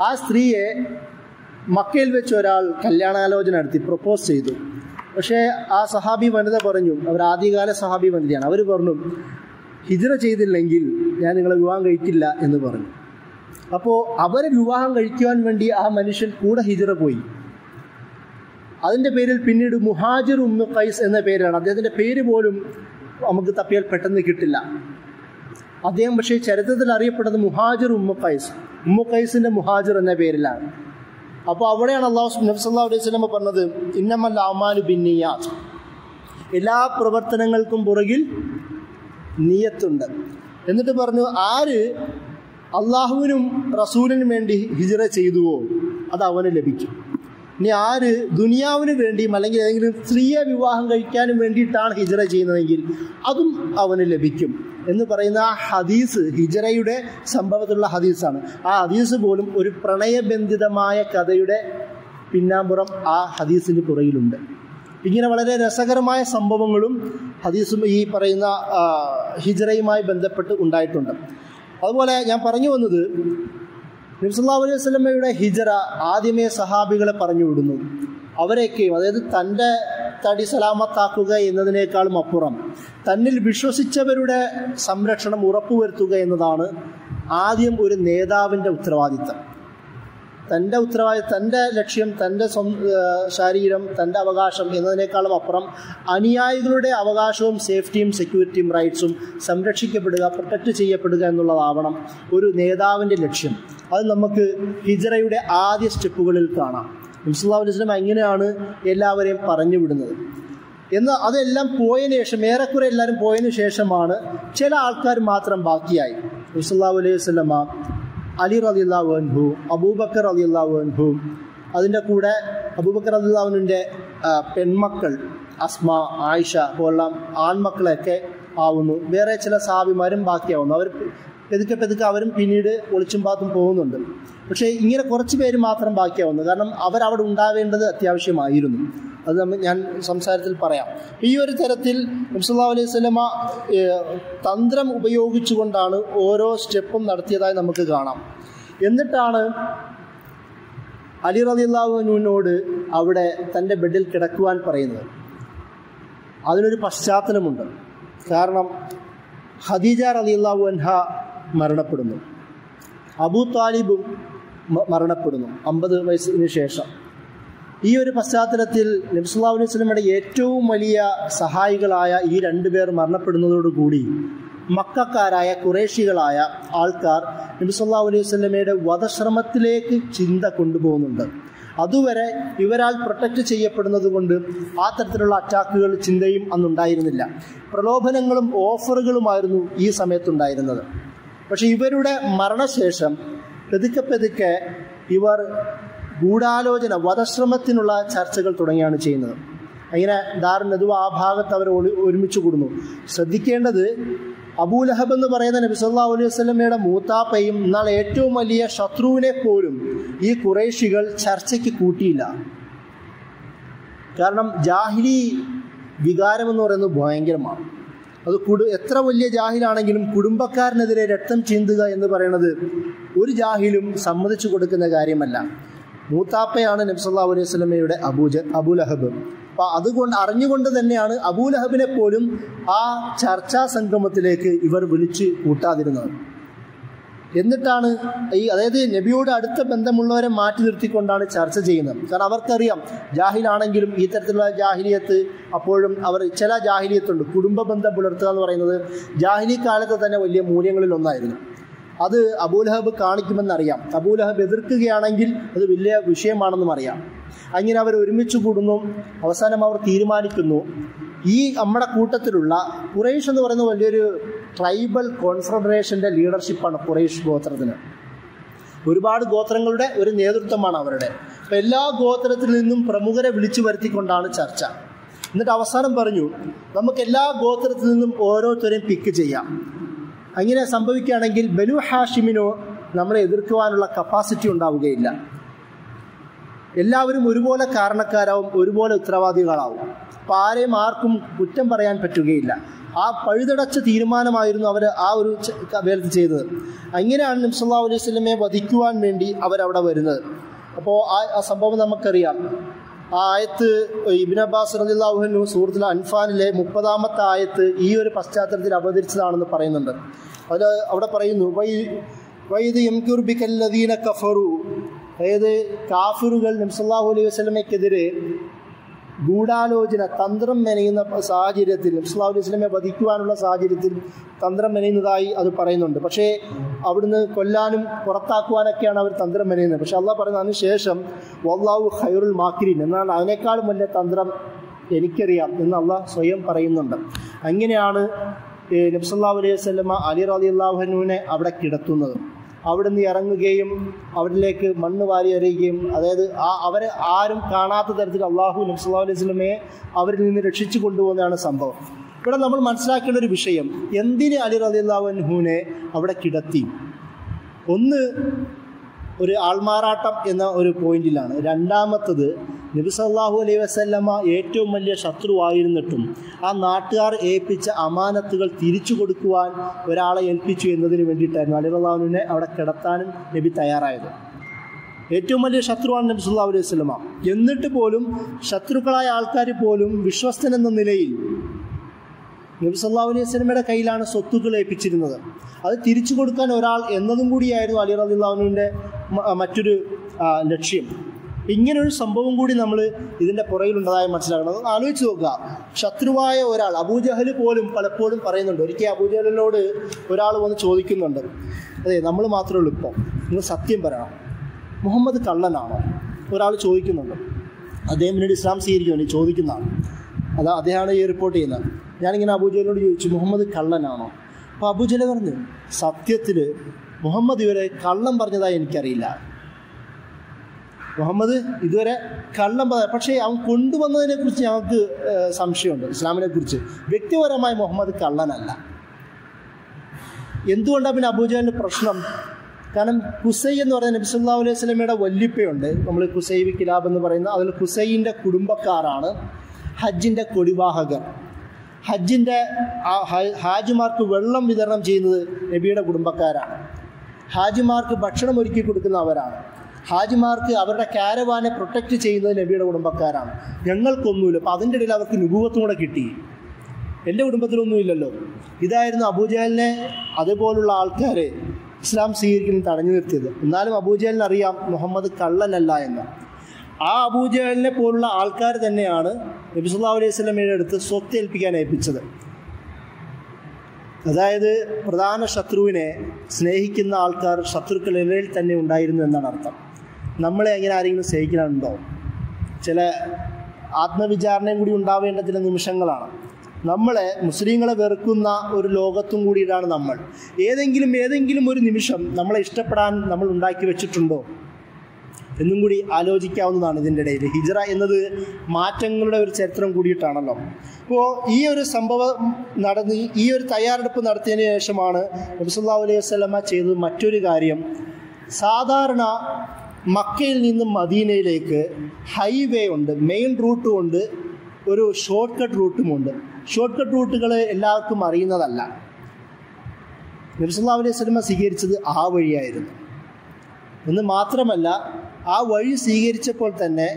ആ സ്ത്രീയെ മക്കയിൽ വെച്ച് ഒരാൾ കല്യാണാലോചന നടത്തി, പ്രപ്പോസ് ചെയ്തു. പക്ഷേ ആ സഹാബി വനിത പറഞ്ഞു, അവർ ആദ്യകാല സഹാബി വനിതയാണ്, അവർ പറഞ്ഞു ഹിജ്റ ചെയ്തില്ലെങ്കിൽ ഞാൻ നിങ്ങളെ വിവാഹം കഴിക്കില്ല എന്ന് പറഞ്ഞു. അപ്പോൾ അവരെ വിവാഹം കഴിക്കുവാൻ വേണ്ടി ആ മനുഷ്യൻ കൂടെ ഹിജ്റ പോയി. അതിൻ്റെ പേരിൽ പിന്നീട് മുഹാജിർ ഉമ്മു ഖൈസ് എന്ന പേരാണ്. അദ്ദേഹത്തിൻ്റെ പേര് പോലും നമുക്ക് തപ്പിയാൽ പെട്ടെന്ന് കിട്ടില്ല. അദ്ദേഹം പക്ഷേ ചരിത്രത്തിൽ അറിയപ്പെടുന്നത് മുഹാജിർ ഉമ്മു ഖൈസ്, ഉമ്മു ഖൈസിൻ്റെ മുഹാജിർ എന്ന പേരിലാണ്. അപ്പോൾ അവിടെയാണ് നബി സല്ലല്ലാഹു അലൈഹി വസല്ലം പറഞ്ഞത്, ഇന്നമൽ അഅ്മാലു ബിന്നിയാത്ത്, എല്ലാ പ്രവർത്തനങ്ങൾക്കും പുറകിൽ നിയത്തുണ്ട്. എന്നിട്ട് പറഞ്ഞു, ആര് അള്ളാഹുവിനും റസൂലിനും വേണ്ടി ഹിജ്റ ചെയ്തുവോ അത് അവന് ലഭിക്കും. ഇനി ആര് ദുനിയാവിന് വേണ്ടിയും അല്ലെങ്കിൽ ഏതെങ്കിലും സ്ത്രീയെ വിവാഹം കഴിക്കാനും വേണ്ടിയിട്ടാണ് ഹിജ്റ ചെയ്യുന്നതെങ്കിൽ അതും അവന് ലഭിക്കും എന്ന് പറയുന്ന ആ ഹദീസ് ഹിജ്റയുടെ സംഭവത്തിലുള്ള ഹദീസാണ്. ആ ഹദീസ് പോലും ഒരു പ്രണയബന്ധിതമായ കഥയുടെ പിന്നാമ്പുറം ആ ഹദീസിന് പുറകിലുണ്ട്. ഇങ്ങനെ വളരെ രസകരമായ സംഭവങ്ങളും ഹദീസും ഈ പറയുന്ന ഹിജ്റയുമായി ബന്ധപ്പെട്ട് ഉണ്ടായിട്ടുണ്ട്. അതുപോലെ ഞാൻ പറഞ്ഞു വന്നത്, നബി സല്ലല്ലാഹു അലൈഹി വസല്ലമയുടെ ഹിജ്റ ആദ്യമേ സഹാബികളെ പറഞ്ഞു വിടുന്നു. അവരെയൊക്കെയും, അതായത് തൻ്റെ തടി സലാമത്താക്കുക എന്നതിനേക്കാളും അപ്പുറം തന്നിൽ വിശ്വസിച്ചവരുടെ സംരക്ഷണം ഉറപ്പുവരുത്തുക എന്നതാണ് ആദ്യം ഒരു നേതാവിൻ്റെ ഉത്തരവാദിത്തം. തൻ്റെ ലക്ഷ്യം തൻ്റെ ശരീരം, തൻ്റെ അവകാശം എന്നതിനേക്കാളും അപ്പുറം അനുയായികളുടെ അവകാശവും സേഫ്റ്റിയും സെക്യൂരിറ്റിയും റൈറ്റ്സും സംരക്ഷിക്കപ്പെടുക, പ്രൊട്ടക്റ്റ് ചെയ്യപ്പെടുക എന്നുള്ളതാവണം ഒരു നേതാവിൻ്റെ ലക്ഷ്യം. അത് നമുക്ക് ഹിജ്റയുടെ ആദ്യ സ്റ്റെപ്പുകളിൽ കാണാം. നബി സല്ലല്ലാഹു അലൈഹി വസല്ലം എങ്ങനെയാണ് എല്ലാവരെയും പറഞ്ഞു വിടുന്നത് എന്ന്. അതെല്ലാം പോയതിനു ശേഷം, ഏറെക്കുറെ എല്ലാവരും പോയതിനു ശേഷമാണ് ചില ആൾക്കാർ മാത്രം ബാക്കിയായി. നബി സല്ലല്ലാഹു അലൈഹി വസല്ലം, അലി റളിയല്ലാഹു അൻഹു, അബൂബക്കർ റളിയല്ലാഹു അൻഹു, അതിൻ്റെ കൂടെ അബൂബക്കർ റളിയല്ലാഹു അൻഹുവിൻ്റെ പെൺമക്കൾ അസ്മ, ആയിഷ പോലുള്ള ആൺമക്കളൊക്കെ ആവുന്നു. വേറെ ചില സഹാബിമാരും ബാക്കിയാവുന്നു. അവർ പെതുക്കെ അവരും പിന്നീട് ഒളിച്ചും പാത്തും പോകുന്നുണ്ട്. പക്ഷേ ഇങ്ങനെ കുറച്ച് പേര് മാത്രം ബാക്കിയാവുന്നു. കാരണം അവരവിടെ ഉണ്ടാവേണ്ടത് അത്യാവശ്യമായിരുന്നു. അത് ഞാൻ സംസാരത്തിൽ പറയാം. ഈ ഒരു തരത്തിൽ നബി സല്ലല്ലാഹു അലൈഹി വസല്ലമ തന്ത്രം ഉപയോഗിച്ചുകൊണ്ടാണ് ഓരോ സ്റ്റെപ്പും നടത്തിയതായി നമുക്ക് കാണാം. എന്നിട്ടാണ് അലി റളിയല്ലാഹു അൻഹുവിനോട് അവിടെ തൻ്റെ ബെഡിൽ കിടക്കുവാൻ പറയുന്നത്. അതിനൊരു പശ്ചാത്തലമുണ്ട്. കാരണം ഖദീജ റളിയല്ലാഹു അൻഹ മരണപ്പെടുന്നു, അബൂ താലിബും മരണപ്പെടുന്നു 50 വയസ്സിന് ശേഷം. ഈ ഒരു പശ്ചാത്തലത്തിൽ നബി സല്ലല്ലാഹു അലൈഹി വസല്ലമയുടെ ഏറ്റവും വലിയ സഹായികളായ ഈ 2 പേർ മരണപ്പെടുന്നതോടുകൂടി മക്കക്കാരായ ഖുറൈശികളായ ആൾക്കാർ നബി സല്ലല്ലാഹു അലൈഹി വസല്ലമയുടെ വധശ്രമത്തിലേക്ക് ചിന്ത കൊണ്ടുപോകുന്നുണ്ട്. അതുവരെ ഇവരാൽ പ്രൊട്ടക്റ്റ് ചെയ്യപ്പെടുന്നത് കൊണ്ട് ആ തരത്തിലുള്ള അറ്റാക്കുകൾ ചിന്തയും അന്നുണ്ടായിരുന്നില്ല. പ്രലോഭനങ്ങളും ഓഫറുകളുമായിരുന്നു ഈ സമയത്തുണ്ടായിരുന്നത്. പക്ഷെ ഇവരുടെ മരണശേഷം പെതുക്കെ ഇവർ ഗൂഢാലോചന, വധശ്രമത്തിനുള്ള ചർച്ചകൾ തുടങ്ങിയാണ് ചെയ്യുന്നത്. അങ്ങനെ ദാറുൻ നദ്വ ആ ഭാഗത്ത് അവർ ഒരുമിച്ച് കൂടുന്നു. ശ്രദ്ധിക്കേണ്ടത്, അബൂലഹബ് എന്ന് പറയുന്ന നബി സല്ലല്ലാഹു അലൈഹി വസല്ലമയുടെ മൂത്താപ്പയും എന്നാൽ ഏറ്റവും വലിയ ശത്രുവിനെ പോലും ഈ ഖുറൈശികൾ ചർച്ചയ്ക്ക് കൂട്ടിയില്ല. കാരണം ജാഹിലി വികാരമെന്ന് പറയുന്നത് ഭയങ്കരമാണ്. അത് എത്ര വലിയ ജാഹിലാണെങ്കിലും കുടുംബക്കാരനെതിരെ രക്തം ചീന്തുക എന്ന് പറയുന്നത് ഒരു ജാഹിലും സമ്മതിച്ചു കൊടുക്കുന്ന കാര്യമല്ല. മൂത്താപ്പയാണ് നബി സല്ലല്ലാഹു അലൈഹി വസല്ലമയുടെ അബൂലഹബ്. അപ്പോൾ അതുകൊണ്ട് അറിഞ്ഞുകൊണ്ട് തന്നെയാണ് അബൂലഹബിനെ പോലും ആ ചർച്ചാ സംഗമത്തിലേക്ക് ഇവർ വിളിച്ച് കൂട്ടാതിരുന്നത്. എന്നിട്ടാണ് അതായത് നബിയോട് അടുത്ത ബന്ധമുള്ളവരെ മാറ്റി നിർത്തിക്കൊണ്ടാണ് ചർച്ച ചെയ്യുന്നത്. കാരണം അവർക്കറിയാം ജാഹിലാണെങ്കിലും ഈ തരത്തിലുള്ള ജാഹിലിയത്ത് അപ്പോഴും അവർ ചില ജാഹിലിയത്തുണ്ട്. കുടുംബ ബന്ധം പുലർത്തുക എന്ന് പറയുന്നത് ജാഹിലി കാലത്ത് തന്നെ വലിയ മൂല്യങ്ങളിൽ ഒന്നായിരുന്നു. അത് അബൂലഹബ് കാണിക്കുമെന്നറിയാം. അബൂലഹബ് എതിർക്കുകയാണെങ്കിൽ അത് വലിയ വിഷയമാണെന്നും അറിയാം. അങ്ങനെ അവർ ഒരുമിച്ച് കൂടുന്നു. അവസാനം അവർ തീരുമാനിക്കുന്നു, ഈ നമ്മുടെ കൂട്ടത്തിലുള്ള ഖുറൈശ് എന്ന് പറയുന്ന വലിയൊരു ട്രൈബൽ കോൺഫെഡറേഷൻ്റെ ലീഡർഷിപ്പാണ് ഖുറൈശ് ഗോത്രത്തിന്. ഒരുപാട് ഗോത്രങ്ങളുടെ ഒരു നേതൃത്വമാണ് അവരുടെ. അപ്പം എല്ലാ ഗോത്രത്തിൽ നിന്നും പ്രമുഖരെ വിളിച്ചു വരുത്തിക്കൊണ്ടാണ് ചർച്ച. എന്നിട്ട് അവസാനം പറഞ്ഞു, നമുക്ക് എല്ലാ ഗോത്രത്തിൽ നിന്നും ഓരോരുത്തരെയും പിക്ക് ചെയ്യാം. അങ്ങനെ സംഭവിക്കുകയാണെങ്കിൽ ബനു ഹാഷിമിനോ നമ്മളെ എതിർക്കുവാനുള്ള കപ്പാസിറ്റി ഉണ്ടാവുകയില്ല. എല്ലാവരും ഒരുപോലെ കാരണക്കാരാവും, ഒരുപോലെ ഉത്തരവാദികളാവും. അപ്പോൾ ആർക്കും കുറ്റം പറയാൻ പറ്റുകയില്ല. ആ പഴുതടച്ച തീരുമാനമായിരുന്നു അവർ ആ ഒരു വേലത്ത് ചെയ്തത്. അങ്ങനെയാണ് നബി സല്ലല്ലാഹു അലൈഹി വസല്ലമയെ വധിക്കുവാൻ വേണ്ടി അവരവിടെ വരുന്നത്. അപ്പോൾ ആ സംഭവം നമുക്കറിയാം. ആ ആയത്ത് ഇബ്നു അബ്ബാസ് റളിയല്ലാഹു അൻഹു സൂറത്തുൽ അൻഫാലിലെ 30-ാമത്തെ ആയത്ത് ഈ ഒരു പശ്ചാത്തലത്തിൽ അവതരിച്ചതാണെന്ന് പറയുന്നുണ്ട്. അതിൽ അവിടെ പറയുന്നു, വൈദ് യംകുർ ബികല്ലദീന കഫറു, അതായത് കാഫിറുകൾ നബി സല്ലല്ലാഹു അലൈഹി വസല്ലമയ്ക്കെതിരെ ഗൂഢാലോചന, തന്ത്രം മെനയുന്ന സാഹചര്യത്തിൽ, നബി സല്ലല്ലാഹു അലൈഹി വസല്ലമയെ വധിക്കുവാനുള്ള സാഹചര്യത്തിൽ തന്ത്രം മെനയുന്നതായി അത് പറയുന്നുണ്ട്. പക്ഷേ അവിടുന്ന് കൊല്ലാനും പുറത്താക്കുവാനൊക്കെയാണ് അവർ തന്ത്രം മെനയുന്നത്. പക്ഷെ അള്ളാഹ് പറയുന്നത് അതിന് ശേഷം വല്ലാഹു ഖൈറുൽ മാക്കിരീൻ, എന്നാൽ അതിനേക്കാളും വലിയ തന്ത്രം എനിക്കറിയാം എന്ന് അള്ളാഹ് സ്വയം പറയുന്നുണ്ട്. അങ്ങനെയാണ് നബി സല്ലല്ലാഹു അലൈഹി വസല്ലമ അലി റളിയല്ലാഹു അൻഹുവിനെ അവിടെ കിടത്തുന്നത്. അവിടുന്ന് ഇറങ്ങുകയും അവരിലേക്ക് മണ്ണ് വാരി എറിയുകയും, അതായത് അവരെ ആരും കാണാത്ത തരത്തിൽ അള്ളാഹു നബി സല്ലല്ലാഹു അലൈഹി വസല്ലമയെ അവരിൽ നിന്ന് രക്ഷിച്ചു കൊണ്ടുപോകുന്നതാണ് സംഭവം. ഇവിടെ നമ്മൾ മനസ്സിലാക്കേണ്ട ഒരു വിഷയം, എന്തിന് അലി റളിയല്ലാഹു അൻഹുവിനെ അവിടെ കിടത്തി? ഒന്ന്, ഒരു ആൾമാറാട്ടം എന്ന ഒരു പോയിന്റിലാണ്. രണ്ടാമത്തത്, നബി സല്ലല്ലാഹു അലൈഹി വസല്ലമ ഏറ്റവും വലിയ ശത്രുവായിരുന്നിട്ടും ആ നാട്ടുകാർ ഏൽപ്പിച്ച അമാനത്തുകൾ തിരിച്ചു കൊടുക്കുവാൻ ഒരാളെ ഏൽപ്പിച്ചു എന്നതിന് വേണ്ടിയിട്ടായിരുന്നു അലി റളിയല്ലാഹു അൻഹുവിനെ അവിടെ കിടത്താനും നബി തയ്യാറായത്. ഏറ്റവും വലിയ ശത്രുവാണ് നബി സല്ലല്ലാഹു അലൈഹി വസല്ലമ. എന്നിട്ട് പോലും ശത്രുക്കളായ ആൾക്കാർ പോലും വിശ്വസ്തൻ എന്ന നിലയിൽ നബി സല്ലല്ലാഹു അലൈഹി വസല്ലമയുടെ കയ്യിലാണ് സ്വത്തുക്കൾ ഏൽപ്പിച്ചിരുന്നത്. അത് തിരിച്ചു കൊടുക്കാൻ ഒരാൾ എന്നതും കൂടിയായിരുന്നു അലി റളിയല്ലാഹു അൻഹുവിൻ്റെ മറ്റൊരു ലക്ഷ്യം. ഇങ്ങനൊരു സംഭവം കൂടി നമ്മൾ ഇതിൻ്റെ പുറകിലുണ്ടതായി മനസ്സിലാക്കണം. ആലോചിച്ച് നോക്കുക, ശത്രുവായ ഒരാൾ, അബൂജഹൽ പോലും പലപ്പോഴും പറയുന്നുണ്ട്. ഒരിക്കൽ അബൂജഹലിനോട് ഒരാൾ വന്ന് ചോദിക്കുന്നുണ്ട്, അതെ നമ്മൾ മാത്രമേ ഉള്ളൂ, ഇപ്പോൾ നിങ്ങൾ സത്യം പറയണം, മുഹമ്മദ് കള്ളനാണോ? ഒരാൾ ചോദിക്കുന്നുണ്ട്. അദ്ദേഹം പിന്നീട് ഇസ്ലാം സ്വീകരിക്കാൻ വേണ്ടി ചോദിക്കുന്നതാണ്. അദ്ദേഹമാണ് ഈ റിപ്പോർട്ട് ചെയ്യുന്നത്. ഞാനിങ്ങനെ അബൂജഹലിനോട് ചോദിച്ചു, മുഹമ്മദ് കള്ളനാണോ? അപ്പോൾ അബൂജഹൽ പറഞ്ഞു, സത്യത്തിൽ മുഹമ്മദ് ഇവരെ കള്ളം പറഞ്ഞതായി എനിക്കറിയില്ല. മുഹമ്മദ് ഇതുവരെ കള്ളം പറയാം, പക്ഷേ അവൻ കൊണ്ടുവന്നതിനെക്കുറിച്ച് ഞങ്ങൾക്ക് സംശയമുണ്ട്. ഇസ്ലാമിനെ കുറിച്ച് വ്യക്തിപരമായി മുഹമ്മദ് കള്ളനല്ല. എന്തുകൊണ്ടാണ് പിന്നെ അബൂജഹലിൻ്റെ പ്രശ്നം? കാരണം കുസൈ എന്ന് പറയുന്ന നബി സല്ലല്ലാഹു അലൈഹി വസല്ലമയുടെ വല്ലിപ്പയുണ്ട്, നമ്മൾ കുസൈ കിലാബ് എന്ന് പറയുന്ന, അതിൽ കുസൈൻ്റെ കുടുംബക്കാരാണ് ഹജ്ജിൻ്റെ കൊടിവാഹകർ. ഹാജിമാർക്ക് വെള്ളം വിതരണം ചെയ്യുന്നത് നബിയുടെ കുടുംബക്കാരാണ്. ഹാജിമാർക്ക് ഭക്ഷണം ഒരുക്കി കൊടുക്കുന്ന അവരാണ്. ഹാജിമാർക്ക് അവരുടെ കാരവാനെ പ്രൊട്ടക്റ്റ് ചെയ്യുന്നത് നബിയുടെ കുടുംബക്കാരാണ്. ഞങ്ങൾക്കൊന്നുമില്ല. അപ്പോൾ അതിൻ്റെ ഇടയിൽ അവർക്ക് നുബുവത്തും കൂടെ കിട്ടി. എൻ്റെ കുടുംബത്തിലൊന്നുമില്ലല്ലോ. ഇതായിരുന്നു അബൂജഹലിനെ അതേപോലുള്ള ആൾക്കാരെ ഇസ്ലാം സ്വീകരിക്കുന്നത് തടഞ്ഞു നിർത്തിയത്. എന്നാലും അബൂജഹലിന് അറിയാം മുഹമ്മദ് കള്ളനല്ല എന്ന്. ആ അബൂജഹലിനെ പോലുള്ള ആൾക്കാർ തന്നെയാണ് നബി സല്ലല്ലാഹു അലൈഹി വസല്ലമയുടെ അടുത്ത് സ്വത്ത് ഏൽപ്പിക്കാൻ ഏൽപ്പിച്ചത്. അതായത് പ്രധാന ശത്രുവിനെ സ്നേഹിക്കുന്ന ആൾക്കാർ ശത്രുക്കളിൽ തന്നെ ഉണ്ടായിരുന്നു എന്നാണ് അർത്ഥം. നമ്മളെ എങ്ങനെ ആരെങ്കിലും സ്നേഹിക്കാനുണ്ടോ? ചില ആത്മവിചാരണയും കൂടി ഉണ്ടാവേണ്ട ചില നിമിഷങ്ങളാണ്. നമ്മളെ മുസ്ലിങ്ങളെ വെറുക്കുന്ന ഒരു ലോകത്തും കൂടിയിട്ടാണ് നമ്മൾ. ഏതെങ്കിലും ഒരു നിമിഷം നമ്മളെ ഇഷ്ടപ്പെടാൻ നമ്മൾ ഉണ്ടാക്കി വെച്ചിട്ടുണ്ടോ എന്നും കൂടി ആലോചിക്കാവുന്നതാണ്. ഇതിൻ്റെ ഇടയിൽ ഹിജ്റ എന്നത് മാറ്റങ്ങളുടെ ഒരു ചരിത്രം കൂടിയിട്ടാണല്ലോ. അപ്പോൾ ഈ ഒരു സംഭവം നടന്ന് ഈ ഒരു തയ്യാറെടുപ്പ് നടത്തിയതിന് ശേഷമാണ് നബി സല്ലല്ലാഹു അലൈഹി വസല്ലമ ചെയ്തത് മറ്റൊരു കാര്യം. സാധാരണ മക്കയിൽ നിന്നും മദീനയിലേക്ക് ഹൈവേ ഉണ്ട്, മെയിൻ റൂട്ടും ഉണ്ട്, ഒരു ഷോർട്ട് കട്ട് റൂട്ടുമുണ്ട്. ഷോർട്ട് കട്ട് റൂട്ടുകൾ എല്ലാവർക്കും അറിയുന്നതല്ല. നബി സല്ലല്ലാഹു അലൈഹി വസല്ലമ സ്വീകരിച്ചത് ആ വഴിയായിരുന്നു. എന്ന് മാത്രമല്ല, ആ വഴി സ്വീകരിച്ചപ്പോൾ തന്നെ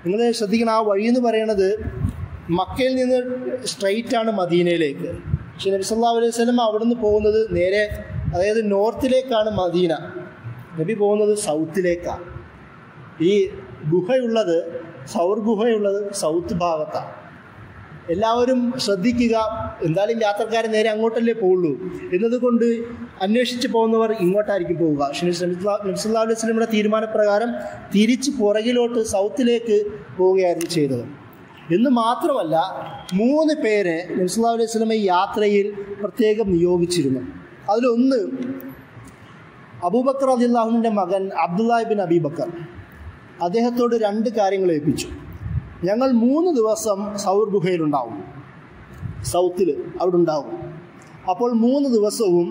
നിങ്ങൾ ശ്രദ്ധിക്കണം, ആ വഴി എന്ന് പറയുന്നത് മക്കയിൽ നിന്ന് സ്ട്രെയിറ്റാണ് മദീനയിലേക്ക്. പക്ഷേ നബി സല്ലല്ലാഹു അലൈഹി വസല്ലമ അവിടെ നിന്ന് പോകുന്നത് നേരെ, അതായത് നോർത്തിലേക്കാണ് മദീന. നബി പോകുന്നത് സൗത്തിലേക്കാണ്. ഈ ഗുഹയുള്ളത്, സൗർ ഗുഹയുള്ളത് സൗത്ത് ഭാഗത്താണ്. എല്ലാവരും ശ്രദ്ധിക്കുക, എന്തായാലും യാത്രക്കാരൻ നേരെ അങ്ങോട്ടല്ലേ പോവുള്ളൂ എന്നതുകൊണ്ട് അന്വേഷിച്ച് പോകുന്നവർ ഇങ്ങോട്ടായിരിക്കും പോവുക. നബി സല്ലല്ലാഹു അലൈഹി വസല്ലമയുടെ തീരുമാനപ്രകാരം തിരിച്ച് പുറകിലോട്ട് സൗത്തിലേക്ക് പോവുകയായിരുന്നു ചെയ്തത്. എന്ന് മാത്രമല്ല, 3 പേരെ നബി സല്ലല്ലാഹു അലൈഹി വസല്ലമ ഈ യാത്രയിൽ പ്രത്യേകം നിയോഗിച്ചിരുന്നു. അതിലൊന്ന് അബൂബക്കർ റളിയല്ലാഹുവിൻ്റെ മകൻ അബ്ദുല്ലാഹ് ഇബ്നു അബീ ബക്കർ. അദ്ദേഹത്തോട് 2 കാര്യങ്ങൾ ഏൽപ്പിച്ചു. ഞങ്ങൾ 3 ദിവസം സൗർ ഗുഹയിലുണ്ടാവും, സൗത്തിൽ അവിടെ ഉണ്ടാവും. അപ്പോൾ 3 ദിവസവും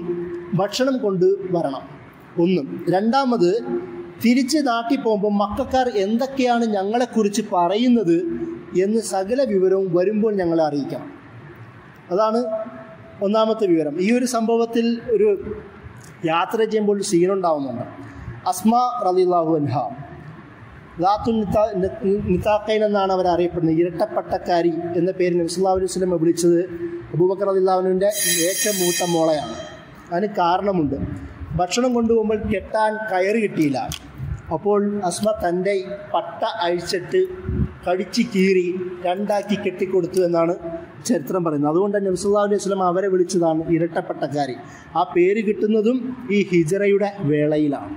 ഭക്ഷണം കൊണ്ട് വരണം. ഒന്നും. രണ്ടാമത്, തിരിച്ച് നാട്ടിൽ പോകുമ്പോൾ മക്കക്കാർ എന്തൊക്കെയാണ് ഞങ്ങളെക്കുറിച്ച് പറയുന്നത് എന്ന് സകല വിവരവും വരുമ്പോൾ ഞങ്ങളെ അറിയിക്കണം. അതാണ് ഒന്നാമത്തെ വിവരം. ഈ ഒരു സംഭവത്തിൽ ഒരു യാത്ര ചെയ്യുമ്പോൾ ഒരു സീനുണ്ടാവുന്നുണ്ട്. അസ്മ റളിയല്ലാഹു അൻഹ ദാത്തുൻ നിതാഖൈൻ എന്നാണ് അവർ അറിയപ്പെടുന്നത്. ഇരട്ടപ്പട്ടക്കാരി എന്ന പേരിൽ നബി സല്ലല്ലാഹു അലൈഹി വസല്ലം വിളിച്ചത് അബൂബക്കർ റളിയല്ലാഹു അൻഹുവിൻ്റെ ഏറ്റവും മൂത്ത മോളെയാണ്. അതിന് കാരണമുണ്ട്. ഭക്ഷണം കൊണ്ടുപോകുമ്പോൾ കെട്ടാൻ കയറ് കിട്ടിയില്ല. അപ്പോൾ അസ്മ തൻ്റെ പട്ട അഴിച്ചിട്ട് കടിച്ച് കീറി രണ്ടാക്കി കെട്ടിക്കൊടുത്തു എന്നാണ് ചരിത്രം പറയുന്നത്. അതുകൊണ്ട് തന്നെ നബി സല്ലല്ലാഹു അലൈഹി വസല്ലം അവരെ വിളിച്ചതാണ് ഇരട്ടപ്പട്ടക്കാരി. ആ പേര് കിട്ടുന്നതും ഈ ഹിജ്റയുടെ വേളയിലാണ്.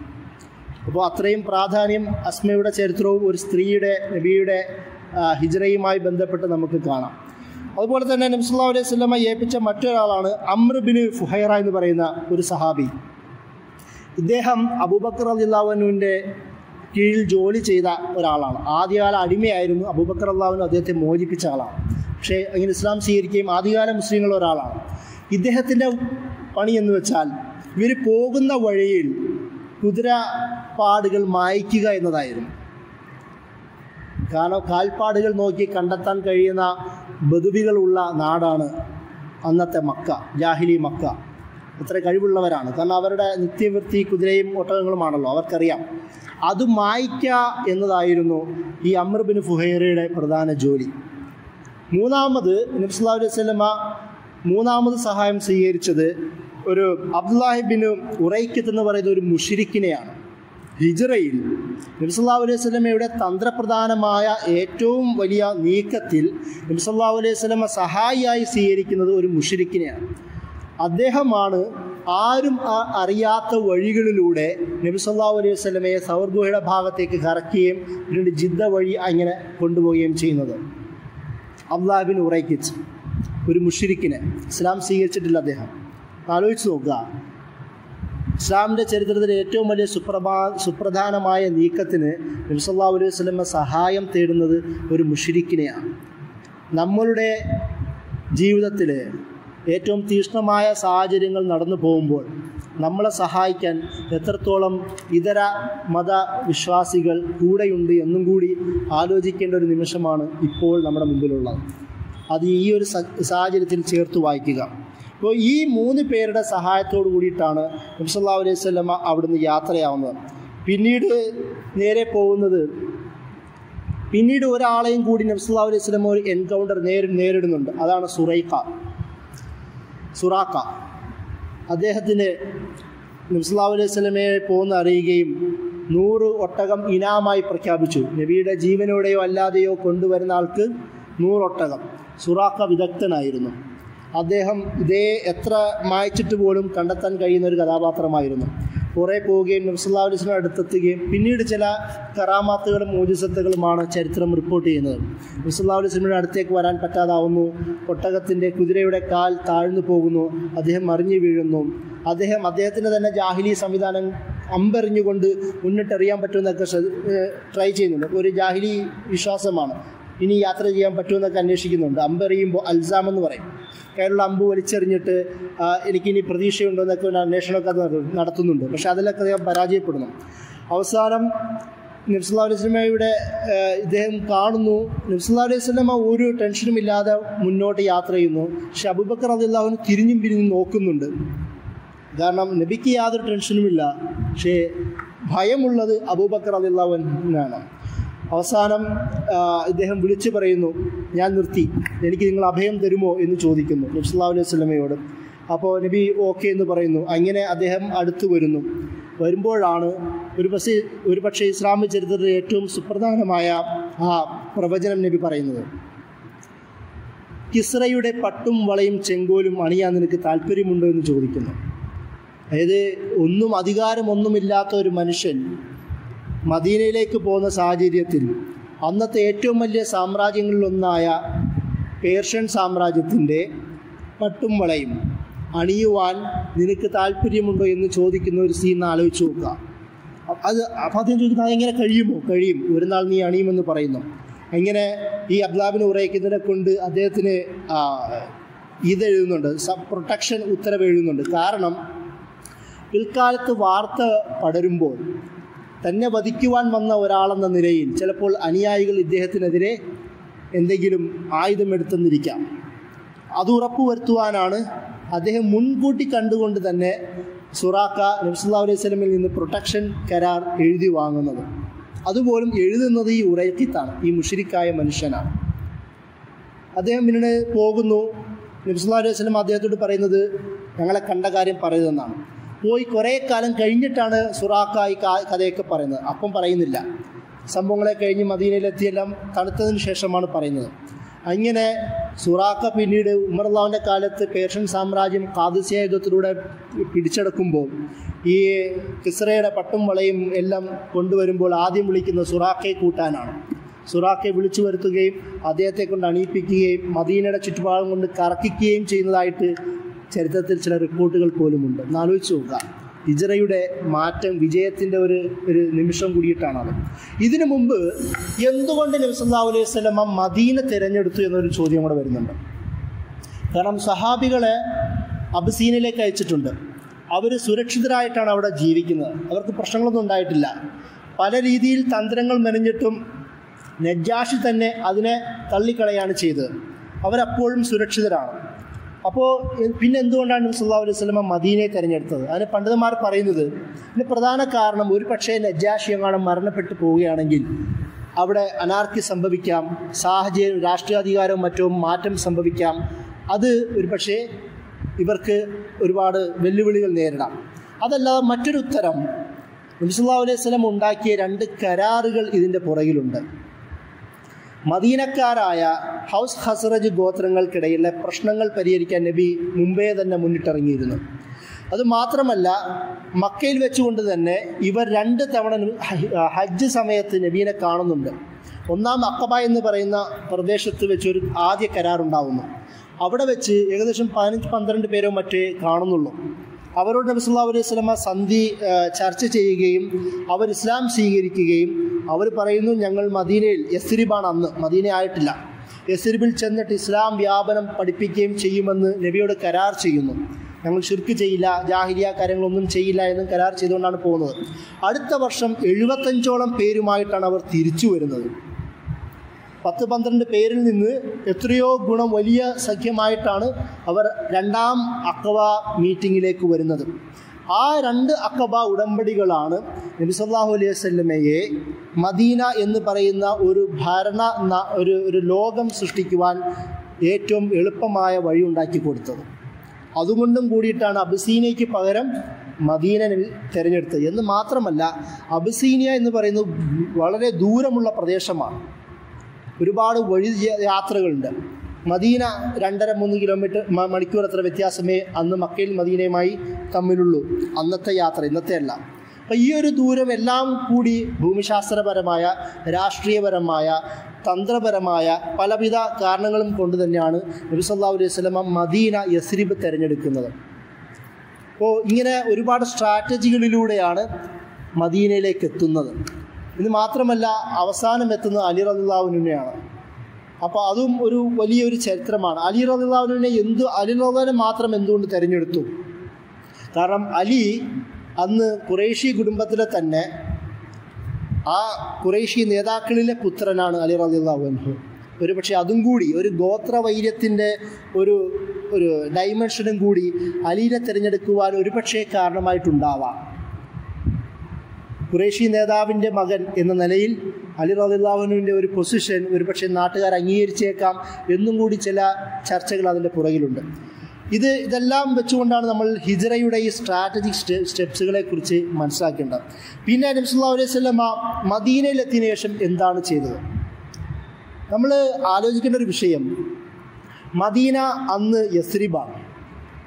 അപ്പോൾ അത്രയും പ്രാധാന്യം അസ്മയുടെ ചരിത്രവും ഒരു സ്ത്രീയുടെ നബിയുടെ ഹിജ്റയുമായി ബന്ധപ്പെട്ട് നമുക്ക് കാണാം. അതുപോലെ തന്നെ നബി സല്ലല്ലാഹു അലൈഹി വസല്ലം ഏൽപ്പിച്ച മറ്റൊരാളാണ് അംർ ബിൻ ഫുഹൈറ എന്ന് പറയുന്ന ഒരു സഹാബി. ഇദ്ദേഹം അബൂബക്കർ റളിയല്ലാഹു അൻഹുവിൻ്റെ കീഴിൽ ജോലി ചെയ്ത ഒരാളാണ്. ആദ്യകാല അടിമയായിരുന്നു. അബൂബക്കർ റളിയല്ലാഹു അൻഹു അദ്ദേഹത്തെ മോചിപ്പിച്ച ആളാണ്. പക്ഷേ അങ്ങനെ ഇസ്ലാം സ്വീകരിക്കുകയും ആദ്യകാല മുസ്ലിങ്ങൾ ഒരാളാണ്. ഇദ്ദേഹത്തിൻ്റെ പണി എന്ന് വെച്ചാൽ ഇവർ പോകുന്ന വഴിയിൽ കുതിരപ്പാടുകൾ മായ്ക്കുക എന്നതായിരുന്നു. കാരണം കാൽപ്പാടുകൾ നോക്കി കണ്ടെത്താൻ കഴിയുന്ന ബദുവികളുള്ള നാടാണ് അന്നത്തെ മക്ക, ജാഹിലി മക്ക. അത്ര കഴിവുള്ളവരാണ്. കാരണം അവരുടെ നിത്യവൃത്തി കുതിരയും ഒട്ടകങ്ങളുമാണല്ലോ, അവർക്കറിയാം. അത് മായ്ക്കുക എന്നതായിരുന്നു ഈ അംർ ബിൻ ഫുഹൈറയുടെ പ്രധാന ജോലി. മൂന്നാമത് നബി സല്ലല്ലാഹു അലൈഹി വസല്ലമ മൂന്നാമത് സഹായം സ്വീകരിച്ചത് ഒരു അബ്ദുല്ലാഹി ബിൻ ഉറൈഖത്ത് എന്ന് പറയുന്ന ഒരു മുശ്രിക്കിനെയാണ്. ഹിജ്റയിൽ നബി സല്ലല്ലാഹു അലൈഹി വസല്ലമയുടെ തന്ത്രപ്രധാനമായ ഏറ്റവും വലിയ നീക്കത്തിൽ നബി സല്ലല്ലാഹു അലൈഹി വസല്ലമ സഹായിയായി സ്വീകരിക്കുന്നത് ഒരു മുശ്രിക്കിനെയാണ്. അദ്ദേഹമാണ് ആരും അറിയാത്ത വഴികളിലൂടെ നബി സല്ലല്ലാഹു അലൈഹി വസല്ലമയെ സൗർ ഗുഹയുടെ ഭാഗത്തേക്ക് കറക്കുകയും പിന്നീട് ജിദ്ദ വഴി അങ്ങനെ കൊണ്ടുപോവുകയും ചെയ്യുന്നത്. അബ്ദുല്ലാഹി ബിൻ ഉറൈഖത്ത്, ഒരു മുശ്രിക്കിനെ, ഇസ്ലാം സ്വീകരിച്ചിട്ടില്ല അദ്ദേഹം. ആലോചിച്ച് നോക്കുക, ഇസ്ലാമിൻ്റെ ചരിത്രത്തിലെ ഏറ്റവും വലിയ സുപ്രധാനമായ നീക്കത്തിന് നബി സല്ലല്ലാഹു അലൈഹി വസല്ലമ സഹായം തേടുന്നത് ഒരു മുശ്രിക്കിനെയാണ്. നമ്മളുടെ ജീവിതത്തിൽ ഏറ്റവും തീക്ഷ്ണമായ സാഹചര്യങ്ങൾ നടന്നു പോകുമ്പോൾ നമ്മളെ സഹായിക്കാൻ എത്രത്തോളം ഇതര മതവിശ്വാസികൾ കൂടെയുണ്ട് എന്നും കൂടി ആലോചിക്കേണ്ട ഒരു നിമിഷമാണ് ഇപ്പോൾ നമ്മുടെ മുമ്പിലുള്ളത്. അത് ഈ ഒരു സാഹചര്യത്തിൽ ചേർത്ത് വായിക്കുക. അപ്പോൾ ഈ 3 പേരുടെ സഹായത്തോടു കൂടിയിട്ടാണ് നബി സല്ലല്ലാഹു അലൈഹി വസല്ലമ അവിടുന്ന് യാത്രയാവുന്നത്. പിന്നീട് ഒരാളെയും കൂടി നബി സല്ലല്ലാഹു അലൈഹി വസല്ലമ ഒരു എൻകൗണ്ടർ നേരിടുന്നുണ്ട്. അതാണ് സുറാഖ. അദ്ദേഹത്തിന് നബി സല്ലല്ലാഹു അലൈഹി വസല്ലമയെ പോന്ന് അറിയുകയും 100 ഒട്ടകം ഇനാമായി പ്രഖ്യാപിച്ചു. നബിയുടെ ജീവനോടെയോ അല്ലാതെയോ കൊണ്ടുവരുന്ന ആൾക്ക് 100 ഒട്ടകം. സുറാഖ വിദഗ്ധനായിരുന്നു. അദ്ദേഹം എത്ര മായ്ച്ചിട്ട് പോലും കണ്ടെത്താൻ കഴിയുന്ന ഒരു കഥാപാത്രമായിരുന്നു. കുറേ പോവുകയും നബി സല്ലല്ലാഹു അലൈഹി വസല്ലം അടുത്തെത്തുകയും പിന്നീട് ചില കറാമാത്തുകളും മോജിസത്തുകളുമാണ് ചരിത്രം റിപ്പോർട്ട് ചെയ്യുന്നത്. നബി സല്ലല്ലാഹു അലൈഹി വസല്ലമയുടെ അടുത്തേക്ക് വരാൻ പറ്റാതാവുന്നു. കുതിരയുടെ കാൽ താഴ്ന്നു പോകുന്നു. അദ്ദേഹം മറിഞ്ഞു വീഴുന്നു. അദ്ദേഹത്തിൻ്റെ തന്നെ ജാഹിലി സംവിധാനം അമ്പെറിഞ്ഞുകൊണ്ട് മുന്നിട്ടെറിയാൻ പറ്റുമെന്നൊക്കെ ട്രൈ ചെയ്യുന്നുണ്ട്. ഒരു ജാഹിലി വിശ്വാസമാണ്. ഇനി യാത്ര ചെയ്യാൻ പറ്റുമെന്നൊക്കെ അന്വേഷിക്കുന്നുണ്ട്. അമ്പെറിയുമ്പോൾ അൽസാം എന്ന് പറയും. കയ്യിലുള്ള അമ്പ് വലിച്ചെറിഞ്ഞിട്ട് എനിക്കിനി പ്രതീക്ഷയുണ്ടോ എന്നൊക്കെ ഒരു അന്വേഷണമൊക്കെ നടത്തുന്നുണ്ട്. പക്ഷേ അതിലൊക്കെ അദ്ദേഹം പരാജയപ്പെടുന്നു. അവസാനം നബി സല്ലല്ലാഹു അലൈഹി വസല്ലമയുടെ ഇദ്ദേഹം കാണുന്നു. നബി സല്ലല്ലാഹു അലൈഹി വസല്ലമ ഒരു ടെൻഷനും ഇല്ലാതെ മുന്നോട്ട് യാത്ര ചെയ്യുന്നു. പക്ഷെ അബൂബക്കർ റളിയല്ലാഹു അൻഹു തിരിഞ്ഞും നോക്കുന്നുണ്ട്. കാരണം നബിക്ക് യാതൊരു ടെൻഷനുമില്ല, പക്ഷേ ഭയമുള്ളത് അബൂബക്കർ റളിയല്ലാഹു അൻഹുവിനാണ്. അവസാനം ഇദ്ദേഹം വിളിച്ചു പറയുന്നു, ഞാൻ നിർത്തി, എനിക്ക് നിങ്ങൾ അഭയം തരുമോ എന്ന് ചോദിക്കുന്നു നബി സല്ലല്ലാഹു അലൈഹി വസല്ലമയോട്. അപ്പോൾ നബി ഓക്കെ എന്ന് പറയുന്നു. അങ്ങനെ അദ്ദേഹം അടുത്ത് വരുമ്പോഴാണ് ഒരു പക്ഷേ ഇസ്ലാമിക ചരിത്രത്തിലെ ഏറ്റവും സുപ്രധാനമായ ആ പ്രവചനം നബി പറയുന്നത്. കിസ്റയുടെ പട്ടും വളയും ചെങ്കോലും അണിയാൻ നിനക്ക് താല്പര്യമുണ്ടോ എന്ന് ചോദിക്കുന്നു. അതായത് അധികാരമൊന്നുമില്ലാത്ത ഒരു മനുഷ്യൻ മദീനയിലേക്ക് പോകുന്ന സാഹചര്യത്തിൽ അന്നത്തെ ഏറ്റവും വലിയ സാമ്രാജ്യങ്ങളിലൊന്നായ പേർഷ്യൻ സാമ്രാജ്യത്തിൻ്റെ പട്ടും വളയും അണിയുവാൻ നിനക്ക് താല്പര്യമുണ്ടോ എന്ന് ചോദിക്കുന്ന ഒരു സീൻ ആലോചിച്ച് നോക്കുക. അപ്പോൾ അദ്ദേഹം ചോദിക്കുന്നത് അതെങ്ങനെ കഴിയും, ഒരു നാൾ നീ അണിയുമെന്ന് പറയുന്നു. അങ്ങനെ ഈ അബ്ദുല്ലാഹ് ഉറൈഖത്തിനെ കൊണ്ട് അദ്ദേഹത്തിന് ഇതെഴുതുന്നുണ്ട്, പ്രൊട്ടക്ഷൻ ഉത്തരവ് എഴുതുന്നുണ്ട്. കാരണം പിൽക്കാലത്ത് വാർത്ത പടരുമ്പോൾ തന്നെ വധിക്കുവാൻ വന്ന ഒരാളെന്ന നിലയിൽ ചിലപ്പോൾ അനുയായികൾ ഇദ്ദേഹത്തിനെതിരെ എന്തെങ്കിലും ആയുധമെടുത്തെന്നിരിക്കാം. അത് ഉറപ്പുവരുത്തുവാനാണ് അദ്ദേഹം മുൻകൂട്ടി കണ്ടുകൊണ്ട് തന്നെ സുറാഖ നബി സല്ലല്ലാഹു അലൈഹി വസല്ലമയിൽ നിന്ന് പ്രൊട്ടക്ഷൻ കരാർ എഴുതി വാങ്ങുന്നത്. അതുപോലും എഴുതുന്നത് ഈ ഉറൈഖിത്താണ്, ഈ മുശ്രിക്കായ മനുഷ്യനാണ്. അദ്ദേഹം പിന്നീട് പോകുന്നു. നബി സല്ലല്ലാഹു അലൈഹി വസല്ലം അദ്ദേഹത്തോട് പറയുന്നത് ഞങ്ങളെ കണ്ട കാര്യം പറയുന്നതെന്നാണ്. പോയി കുറേ കാലം കഴിഞ്ഞിട്ടാണ് സുറാഖ ഈ കഥയൊക്കെ പറയുന്നത്. അപ്പം പറയുന്നില്ല. സംഭവങ്ങളെ കഴിഞ്ഞ് മദീനയിലെത്തിയെല്ലാം തണുത്തതിന് ശേഷമാണ് പറയുന്നത്. അങ്ങനെ സുറാഖ പിന്നീട് ഉമർ അള്ളാഹുവിൻ്റെ കാലത്ത് പേർഷ്യൻ സാമ്രാജ്യം ഖാദിസിയ യുദ്ധത്തിലൂടെ പിടിച്ചെടുക്കുമ്പോൾ ഈ കിസ്രയുടെ പട്ടും വളയും എല്ലാം കൊണ്ടുവരുമ്പോൾ ആദ്യം വിളിക്കുന്ന സുറാഖയെ കൂട്ടാനാണ്. സുറാഖയെ വിളിച്ചു വരുത്തുകയും അദ്ദേഹത്തെ കൊണ്ട് അണിയിപ്പിക്കുകയും മദീനയുടെ ചുറ്റുപാടും കൊണ്ട് കറക്കിക്കുകയും ചെയ്യുന്നതായിട്ട് ചരിത്രത്തിൽ ചില റിപ്പോർട്ടുകൾ പോലുമുണ്ട്. എന്നാലോചിച്ച് നോക്കുക, ഹിജ്റയുടെ മാറ്റം, വിജയത്തിൻ്റെ ഒരു നിമിഷം കൂടിയിട്ടാണത്. ഇതിനു മുമ്പ് എന്തുകൊണ്ട് നബി സല്ലല്ലാഹു അലൈഹി വസല്ലം മദീന തിരഞ്ഞെടുത്തു എന്നൊരു ചോദ്യം കൂടെ വരുന്നുണ്ട്. കാരണം സഹാബികളെ അബസീനിലേക്ക് അയച്ചിട്ടുണ്ട്. അവർ സുരക്ഷിതരായിട്ടാണ് അവിടെ ജീവിക്കുന്നത്. അവർക്ക് പ്രശ്നങ്ങളൊന്നും ഉണ്ടായിട്ടില്ല. പല രീതിയിൽ തന്ത്രങ്ങൾ മെനഞ്ഞിട്ടും നജ്ജാഷി തന്നെ അതിനെ തള്ളിക്കളയാണ് ചെയ്തത്. അവരപ്പോഴും സുരക്ഷിതരാണ്. അപ്പോൾ പിന്നെ എന്തുകൊണ്ടാണ് നബി സല്ലല്ലാഹു അലൈഹി വസല്ലം മദീനയെ തിരഞ്ഞെടുത്തത്? അതിന് പണ്ഡിതന്മാർ പറയുന്നത് ഇതിന് പ്രധാന കാരണം, ഒരു പക്ഷേ നജ്ജാഷി എങ്ങാനും മരണപ്പെട്ടു പോവുകയാണെങ്കിൽ അവിടെ അനാർക്കി സംഭവിക്കാം, സാഹചര്യം രാഷ്ട്രീയാധികാരവും മറ്റും മാറ്റം സംഭവിക്കാം. അത് ഒരു പക്ഷേ ഇവർക്ക് ഒരുപാട് വെല്ലുവിളികൾ നേരിടാം. അതല്ലാതെ മറ്റൊരു ഉത്തരം, നബി സല്ലല്ലാഹു അലൈഹി വസല്ലം ഉണ്ടാക്കിയ 2 കരാറുകൾ ഇതിൻ്റെ പുറകിലുണ്ട്. മദീനക്കാരായ ഹൗസ് ഖസ്റജ് ഗോത്രങ്ങൾക്കിടയിലെ പ്രശ്നങ്ങൾ പരിഹരിക്കാൻ നബി മുമ്പേ തന്നെ മുന്നിട്ടിറങ്ങിയിരുന്നു. അതുമാത്രമല്ല, മക്കയിൽ വെച്ചുകൊണ്ട് തന്നെ ഇവർ 2 തവണ ഹജ്ജ് സമയത്ത് നബീനെ കാണുന്നുണ്ട്. ഒന്നാം അഖബ എന്ന് പറയുന്ന പ്രദേശത്ത് വെച്ചൊരു ആദ്യ കരാറുണ്ടാവുന്നു. അവിടെ വെച്ച് ഏകദേശം 15-12 പേരോ മറ്റേ കാണുന്നുള്ളൂ. അവരോട് നബി സല്ലല്ലാഹു അലൈഹി വസല്ലം ചർച്ച ചെയ്യുകയും അവർ ഇസ്ലാം സ്വീകരിക്കുകയും അവർ പറയുന്നു, ഞങ്ങൾ മദീനയിൽ, യസ്രിബാണ് അന്ന്, മദീന ആയിട്ടില്ല, യസ്രിബിൽ ചെന്നിട്ട് ഇസ്ലാം വ്യാപനം പഠിപ്പിക്കുകയും ചെയ്യുമെന്ന് നബിയോട് കരാർ ചെയ്യുന്നു. ഞങ്ങൾ ശിർക്ക് ചെയ്യില്ല, ജാഹിലിയ കാര്യങ്ങളൊന്നും ചെയ്യില്ല എന്നും കരാർ ചെയ്തുകൊണ്ടാണ് പോകുന്നത്. അടുത്ത വർഷം 75ഓളം പേരുമായിട്ടാണ് അവർ തിരിച്ചു വരുന്നത്. 10-12 പേരിൽ നിന്ന് എത്രയോ ഗുണം വലിയ സഖ്യമായിട്ടാണ് അവർ 2ാം അഖബ മീറ്റിങ്ങിലേക്ക് വരുന്നത്. ആ 2 അഖബ ഉടമ്പടികളാണ് നബി സല്ലല്ലാഹു അലൈഹി വസല്ലമയെ മദീന എന്ന് പറയുന്ന ഒരു ലോകം സൃഷ്ടിക്കുവാൻ ഏറ്റവും എളുപ്പമായ വഴി ഉണ്ടാക്കി കൊടുത്തത്. അതുകൊണ്ടും കൂടിയിട്ടാണ് അബസീനിയയ്ക്ക് പകരം മദീന തിരഞ്ഞെടുത്തത്. എന്ന് മാത്രമല്ല, അബസീനിയ എന്ന് പറയുന്നത് വളരെ ദൂരമുള്ള പ്രദേശമാണ്. ഒരുപാട് വഴി യാത്രകളുണ്ട്. മദീന 2.5-3 മണിക്കൂർ അത്ര വ്യത്യാസമേ അന്ന് മക്കയിൽ മദീനയുമായി തമ്മിലുള്ളൂ. അന്നത്തെ യാത്ര, ഇന്നത്തെ അല്ല. അപ്പം ഈ ഒരു ദൂരം എല്ലാം കൂടി ഭൂമിശാസ്ത്രപരമായ, രാഷ്ട്രീയപരമായ, തന്ത്രപരമായ പലവിധ കാരണങ്ങളും കൊണ്ട് തന്നെയാണ് നബി സല്ലല്ലാഹു അലൈഹി വസല്ലം മദീന, യസ്രിബ് തിരഞ്ഞെടുക്കുന്നത്. അപ്പോൾ ഇങ്ങനെ ഒരുപാട് സ്ട്രാറ്റജികളിലൂടെയാണ് മദീനയിലേക്ക് എത്തുന്നത്. ഇത് മാത്രമല്ല, അവസാനം എത്തുന്നത് അലി റളിയല്ലാഹു അൻഹുവിനെയാണ്. അപ്പോൾ അതും ഒരു വലിയൊരു ചരിത്രമാണ്. അലി റളിയല്ലാഹു അൻഹുവിനെ മാത്രം എന്തുകൊണ്ട് തിരഞ്ഞെടുത്തു? കാരണം അലി അന്ന് ഖുറൈശി കുടുംബത്തിലെ തന്നെ ആ ഖുറൈശി നേതാക്കളിലെ പുത്രനാണ് അലി റളിയല്ലാഹു അൻഹു. ഒരു പക്ഷേ അതും കൂടി ഒരു ഗോത്രവൈര്യത്തിൻ്റെ ഒരു ഡൈമെൻഷനും കൂടി അലിയെ തിരഞ്ഞെടുക്കുവാൻ ഒരു പക്ഷേ കാരണമായിട്ടുണ്ടാവാം. ഖുറൈശി നേതാവിൻ്റെ മകൻ എന്ന നിലയിൽ അലി റളിയല്ലാഹു അൻഹുവിൻ്റെ ഒരു പൊസിഷൻ ഒരു പക്ഷേ നാട്ടുകാർ അംഗീകരിച്ചേക്കാം എന്നും കൂടി ചില ചർച്ചകൾ അതിൻ്റെ പുറകിലുണ്ട്. ഇതെല്ലാം വെച്ചുകൊണ്ടാണ് നമ്മൾ ഹിജ്റയുടെ ഈ സ്ട്രാറ്റജിക് സ്റ്റെപ്സുകളെ കുറിച്ച് മനസ്സിലാക്കേണ്ടത്. പിന്നെ നബി സല്ലല്ലാഹു അലൈഹി വസല്ലം മദീനയിലെത്തിയതിനു ശേഷം എന്താണ് ചെയ്തത്? നമ്മൾ ആലോചിക്കേണ്ട ഒരു വിഷയം, മദീന അന്ന് യസ്രിബാണ്.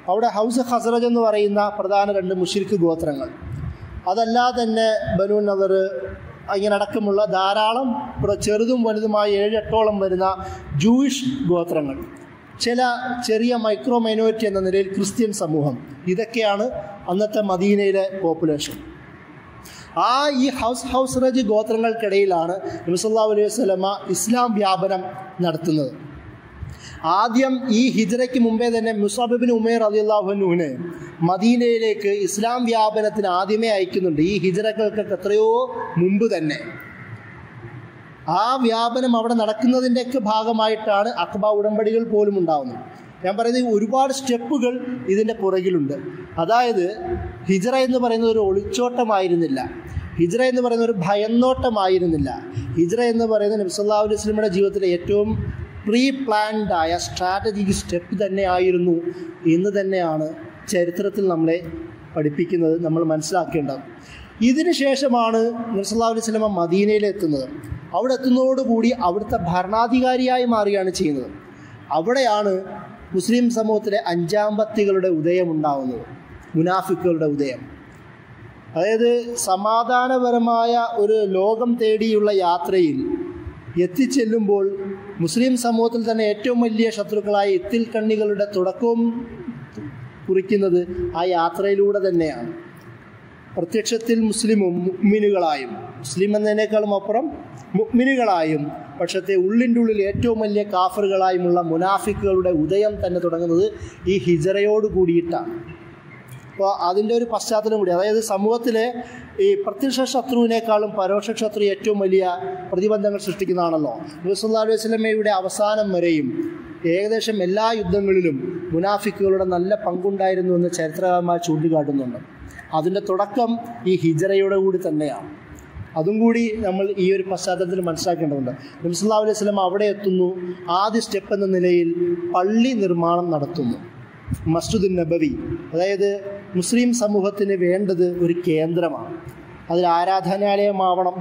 അവിടെ ഹൗസ് ഖസ്റജ് എന്ന് പറയുന്ന പ്രധാന 2 മുശ്രിക്ക് ഗോത്രങ്ങൾ, അതല്ലാതെ തന്നെ ബനു നദർ ഇങ്ങനെ അടക്കമുള്ള ധാരാളം ചെറുതും വലുതുമായ 7-8ഓളം വരുന്ന ജൂയിഷ് ഗോത്രങ്ങൾ, ചില ചെറിയ മൈക്രോ മൈനോറിറ്റി എന്ന നിലയിൽ ക്രിസ്ത്യൻ സമൂഹം, ഇതൊക്കെയാണ് അന്നത്തെ മദീനയിലെ പോപ്പുലേഷൻ. ഈ ഹൗസ്റജ് ഗോത്രങ്ങൾക്കിടയിലാണ് നബി സല്ലല്ലാഹു അലൈഹി വസല്ലമ ഇസ്ലാം വ്യാപനം നടത്തുന്നത്. ആദ്യം ഈ ഹിജ്റയ്ക്ക് മുമ്പേ തന്നെ മുസ്അബ് ഇബ്നു ഉമൈർ റളിയല്ലാഹു അൻഹുവിനെ മദീനയിലേക്ക് ഇസ്ലാം വ്യാപനത്തിന് ആദ്യമേ അയക്കുന്നുണ്ട്. ഈ ഹിജ്റകൾക്കൊക്കെ എത്രയോ മുമ്പ് തന്നെ. ആ വ്യാപനം അവിടെ നടക്കുന്നതിൻ്റെയൊക്കെ ഭാഗമായിട്ടാണ് അഖബ ഉടമ്പടികൾ പോലും ഉണ്ടാകുന്നത്. ഞാൻ പറയുന്നത് ഒരുപാട് സ്റ്റെപ്പുകൾ ഇതിൻ്റെ പുറകിലുണ്ട്. അതായത് ഹിജ്റ എന്ന് പറയുന്നത് ഒരു ഒളിച്ചോട്ടമായിരുന്നില്ല, ഹിജ്റ എന്ന് പറയുന്ന ഒരു ഭയന്നോട്ടമായിരുന്നില്ല. ഹിജ്റ എന്ന് പറയുന്നത് നബി സല്ലല്ലാഹു അലൈഹി വസല്ലമയുടെ ജീവിതത്തിലെ ഏറ്റവും പ്രീ പ്ലാൻഡ് ആയ സ്ട്രാറ്റജിക് സ്റ്റെപ്പ് തന്നെയായിരുന്നു എന്ന് തന്നെയാണ് ചരിത്രത്തിൽ നമ്മളെ പഠിപ്പിക്കുന്നത്, നമ്മൾ മനസ്സിലാക്കേണ്ടത്. ഇതിന് ശേഷമാണ് നബി സല്ലല്ലാഹു അലൈഹി വസല്ലമ മദീനയിലെത്തുന്നത്. അവിടെ എത്തുന്നതോടുകൂടി അവിടുത്തെ ഭരണാധികാരിയായി മാറുകയാണ് ചെയ്യുന്നത്. അവിടെയാണ് മുസ്ലിം സമൂഹത്തിലെ അഞ്ചാമ്പത്തികളുടെ ഉദയം ഉണ്ടാകുന്നത്, മുനാഫിക്കുകളുടെ ഉദയം. അതായത് സമാധാനപരമായ ഒരു ലോകം തേടിയുള്ള യാത്രയിൽ എത്തിച്ചെല്ലുമ്പോൾ മുസ്ലിം സമൂഹത്തിൽ തന്നെ ഏറ്റവും വലിയ ശത്രുക്കളായ ഇത്തിൽ കണ്ണികളുടെ തുടക്കവും കുറിക്കുന്നത് ആ യാത്രയിലൂടെ തന്നെയാണ്. പ്രത്യക്ഷത്തിൽ മുസ്ലിമും മുഅ്മിനുകളായും, മുസ്ലിം എന്നതിനേക്കാളും അപ്പുറം മുഅ്മിനുകളായും, പക്ഷേ ഉള്ളിൻ്റെ ഉള്ളിൽ ഏറ്റവും വലിയ കാഫറുകളായുമുള്ള മുനാഫിക്കുകളുടെ ഉദയം തന്നെ തുടങ്ങുന്നത് ഈ ഹിജ്റയോട് കൂടിയിട്ടാണ്. അപ്പോൾ അതിൻ്റെ ഒരു പശ്ചാത്തലം കൂടി, അതായത് സമൂഹത്തിലെ ഈ പ്രത്യക്ഷ ശത്രുവിനേക്കാളും പരോക്ഷ ശത്രു ഏറ്റവും വലിയ പ്രതിബന്ധങ്ങൾ സൃഷ്ടിക്കുന്നതാണല്ലോ. നബി സല്ലല്ലാഹു അലൈഹി വസല്ലമയുടെ അവസാനം വരെയും ഏകദേശം എല്ലാ യുദ്ധങ്ങളിലും മുനാഫിക്കുകളുടെ നല്ല പങ്കുണ്ടായിരുന്നു എന്ന് ചരിത്രകാരന്മാർ ചൂണ്ടിക്കാട്ടുന്നുണ്ട്. അതിൻ്റെ തുടക്കം ഈ ഹിജ്റയുടെ കൂടി തന്നെയാണ്. അതും കൂടി നമ്മൾ ഈ ഒരു പശ്ചാത്തലത്തിൽ മനസ്സിലാക്കേണ്ടതുണ്ട്. നബി സല്ലല്ലാഹു അലൈഹി വസല്ലം അവിടെ എത്തുന്നു. ആദ്യ സ്റ്റെപ്പ് എന്ന നിലയിൽ പള്ളി നിർമ്മാണം നടത്തുന്നു. മസ്ജിദുൻ നബവി, അതായത് മുസ്ലിം സമൂഹത്തിന് വേണ്ടത് ഒരു കേന്ദ്രമാണ്. അതിൽ ആരാധനാലയമാവണം,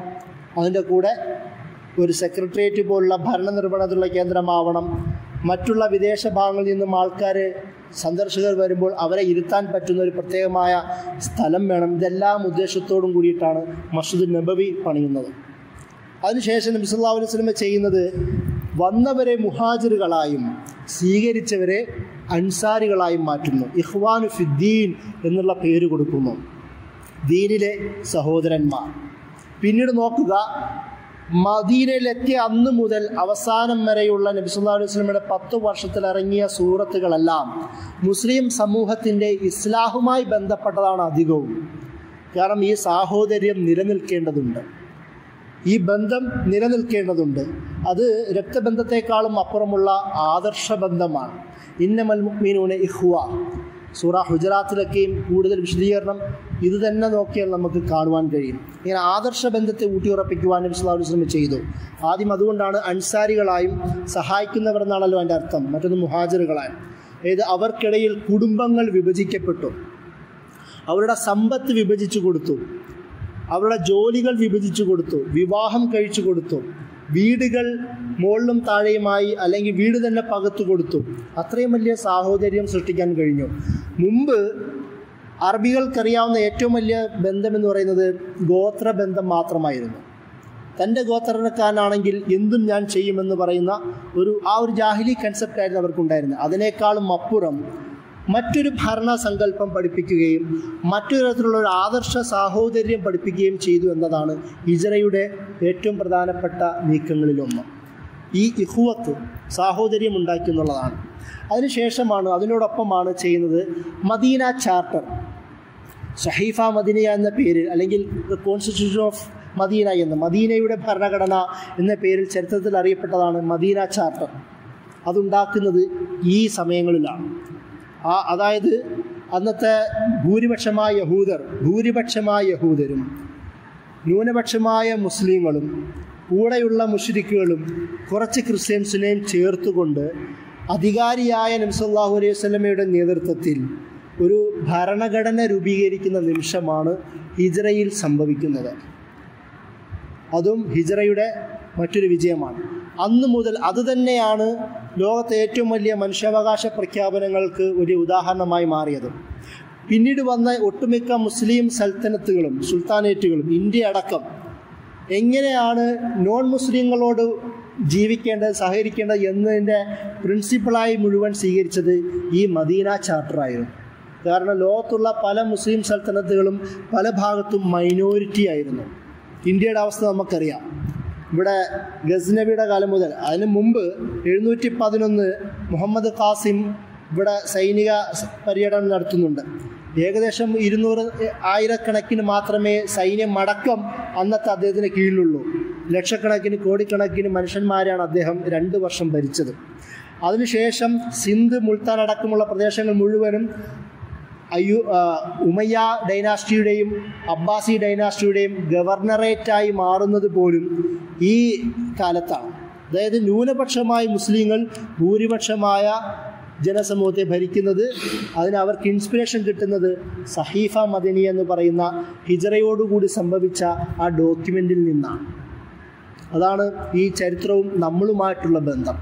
അതിൻ്റെ കൂടെ ഒരു സെക്രട്ടേറിയറ്റ് പോലുള്ള ഭരണനിർവഹണത്തിലുള്ള കേന്ദ്രമാവണം, മറ്റുള്ള വിദേശ ഭാഗങ്ങളിൽ നിന്നും ആൾക്കാർ സന്ദർശകർ വരുമ്പോൾ അവരെ ഇരുത്താൻ പറ്റുന്ന ഒരു പ്രത്യേകമായ സ്ഥലം വേണം. ഇതെല്ലാം ഉദ്ദേശത്തോടും കൂടിയിട്ടാണ് മസ്ജിദുൻ നബവി പണിയുന്നത്. അതിനുശേഷം നബി സല്ലല്ലാഹു അലൈഹി വസല്ലം ചെയ്യുന്നത് വന്നവരെ മുഹാജിറുകളായും സ്വീകരിച്ചവരെ അൻസാരികളായും മാറ്റുന്നു. ഇഖ്വാനു ഫിദ്ദീൻ എന്നുള്ള പേര് കൊടുക്കുന്നു, ദീനിലെ സഹോദരന്മാർ. പിന്നീട് നോക്കുക, മദീനയിലെത്തിയ അന്ന് മുതൽ അവസാനം വരെയുള്ള നബി സല്ലല്ലാഹു അലൈഹി വസല്ലമയുടെ 10 വർഷത്തിലിറങ്ങിയ സൂറത്തുകളെല്ലാം മുസ്ലിം സമൂഹത്തിൻ്റെ ഇസ്ലാഹുമായി ബന്ധപ്പെട്ടതാണ് അധികവും. കാരണം ഈ സാഹോദര്യം നിലനിൽക്കേണ്ടതുണ്ട്, ഈ ബന്ധം നിലനിൽക്കേണ്ടതുണ്ട്. അത് രക്തബന്ധത്തെക്കാളും അപ്പുറമുള്ള ആദർശബന്ധമാണ്. ഇന്നമൽ മുഅ്മിനൂന ഇഖ്വ, സൂറ ഹുജറാത്തിലൊക്കെയും കൂടുതൽ വിശദീകരണം ഇത് തന്നെ നോക്കിയാൽ നമുക്ക് കാണുവാൻ കഴിയും. ഇങ്ങനെ ആദർശബന്ധത്തെ ഊട്ടിയുറപ്പിക്കുവാൻ നബി സല്ലല്ലാഹു അലൈഹി വസല്ലം ചെയ്തു. ആദ്യം അതുകൊണ്ടാണ് അൻസാരികളായും സഹായിക്കുന്നവർ എന്നാണല്ലോ എൻ്റെ അർത്ഥം. മറ്റൊന്ന് മുഹാജിറുകളായും, അതായത് അവർക്കിടയിൽ കുടുംബങ്ങൾ വിഭജിക്കപ്പെട്ടു, അവരുടെ സമ്പത്ത് വിഭജിച്ചു കൊടുത്തു, അവരുടെ ജോലികൾ വിഭജിച്ചു കൊടുത്തു, വിവാഹം കഴിച്ചു കൊടുത്തു, വീടുകൾ മുകളിലും താഴെയുമായി അല്ലെങ്കിൽ വീട് തന്നെ പകർത്തു കൊടുത്തു. അത്രയും വലിയ സാഹോദര്യം സൃഷ്ടിക്കാൻ കഴിഞ്ഞു. മുമ്പ് അറബികൾക്കറിയാവുന്ന ഏറ്റവും വലിയ ബന്ധമെന്ന് പറയുന്നത് ഗോത്രബന്ധം മാത്രമായിരുന്നു. തൻ്റെ ഗോത്രക്കാരനാണെങ്കിൽ എന്തും ഞാൻ ചെയ്യുമെന്ന് പറയുന്ന ഒരു ജാഹിലി കൺസെപ്റ്റായിരുന്നു അവർക്കുണ്ടായിരുന്നത്. അതിനേക്കാളും അപ്പുറം മറ്റൊരു ഭരണസങ്കല്പം പഠിപ്പിക്കുകയും മറ്റൊരു തരത്തിലുള്ള ഒരു ആദർശ സാഹോദര്യം പഠിപ്പിക്കുകയും ചെയ്തു എന്നതാണ് ഹിജ്റയുടെ ഏറ്റവും പ്രധാനപ്പെട്ട നീക്കങ്ങളിലൊന്ന്. ഈ ഇഖ്വത്ത്, സാഹോദര്യം ഉണ്ടാക്കി എന്നുള്ളതാണ്. അതിനുശേഷമാണ്, അതിനോടൊപ്പമാണ് ചെയ്യുന്നത് മദീന ചാർട്ടർ. സഹീഫ മദീന എന്ന പേരിൽ, അല്ലെങ്കിൽ ദ കോൺസ്റ്റിറ്റ്യൂഷൻ ഓഫ് മദീന എന്ന, മദീനയുടെ ഭരണഘടന എന്ന പേരിൽ ചരിത്രത്തിൽ അറിയപ്പെട്ടതാണ് മദീന ചാർട്ടർ. അതുണ്ടാക്കുന്നത് ഈ സമയങ്ങളിലാണ്. അതായത് അന്നത്തെ ഭൂരിപക്ഷമായ യഹൂദരും ന്യൂനപക്ഷമായ മുസ്ലിങ്ങളും കൂടെയുള്ള മുശ്രിക്കുകളും കുറച്ച് ക്രിസ്ത്യൻസിനെയും ചേർത്തുകൊണ്ട് അധികാരിയായ നബി സല്ലല്ലാഹു അലൈഹി വസല്ലമയുടെ നേതൃത്വത്തിൽ ഒരു ഭരണഘടന രൂപീകരിക്കുന്ന നിമിഷമാണ് ഹിജ്റയിൽ സംഭവിക്കുന്നത്. അതും ഹിജ്റയുടെ മറ്റൊരു വിജയമാണ്. അന്ന് മുതൽ അതുതന്നെയാണ് ലോകത്തെ ഏറ്റവും വലിയ മനുഷ്യാവകാശ പ്രഖ്യാപനങ്ങൾക്ക് ഒരു ഉദാഹരണമായി മാറിയത്. പിന്നീട് വന്ന ഒട്ടുമിക്ക മുസ്ലിം സൽത്തനത്തുകളും സുൽത്താനേറ്റുകളും ഇന്ത്യ അടക്കം എങ്ങനെയാണ് നോൺ മുസ്ലിങ്ങളോട് ജീവിക്കേണ്ടത്, സഹകരിക്കേണ്ടത് എന്നതിൻ്റെ പ്രിൻസിപ്പിളായി മുഴുവൻ സ്വീകരിച്ചത് ഈ മദീന ചാർട്ടറായിരുന്നു. കാരണം ലോകത്തുള്ള പല മുസ്ലിം സൽത്തനത്തുകളും പല ഭാഗത്തും മൈനോറിറ്റി ആയിരുന്നു. ഇന്ത്യയുടെ അവസ്ഥ നമുക്കറിയാം. ഇവിടെ ഗസ്നവിയുടെ കാലം മുതൽ, അതിന് മുമ്പ് 711 മുഹമ്മദ് ഖാസിം ഇവിടെ സൈനിക പര്യടനം നടത്തുന്നുണ്ട്. ഏകദേശം 200,000 മാത്രമേ സൈന്യമടക്കം അന്നത്തെ അദ്ദേഹത്തിന് കീഴിലുള്ളൂ. ലക്ഷക്കണക്കിന് കോടിക്കണക്കിന് മനുഷ്യന്മാരാണ് അദ്ദേഹം 2 വർഷം ഭരിച്ചത്. അതിനുശേഷം സിന്ധ്, മുൾത്താൻ അടക്കമുള്ള പ്രദേശങ്ങൾ മുഴുവനും ഉമയ്യ ഡൈനാസ്റ്റിയുടെയും അബ്ബാസി ഡൈനാസ്റ്റിയുടെയും ഗവർണറേറ്റായി മാറുന്നത് പോലും ഈ കാലത്താണ്. അതായത് ന്യൂനപക്ഷമായ മുസ്ലിങ്ങൾ ഭൂരിപക്ഷമായ ജനസമൂഹത്തെ ഭരിക്കുന്നത്, അതിന് അവർക്ക് ഇൻസ്പിറേഷൻ കിട്ടുന്നത് സഹീഫ മദനി എന്ന് പറയുന്ന ഹിജറയോടുകൂടി സംഭവിച്ച ആ ഡോക്യുമെൻറ്റിൽ നിന്നാണ്. അതാണ് ഈ ചരിത്രവും നമ്മളുമായിട്ടുള്ള ബന്ധം.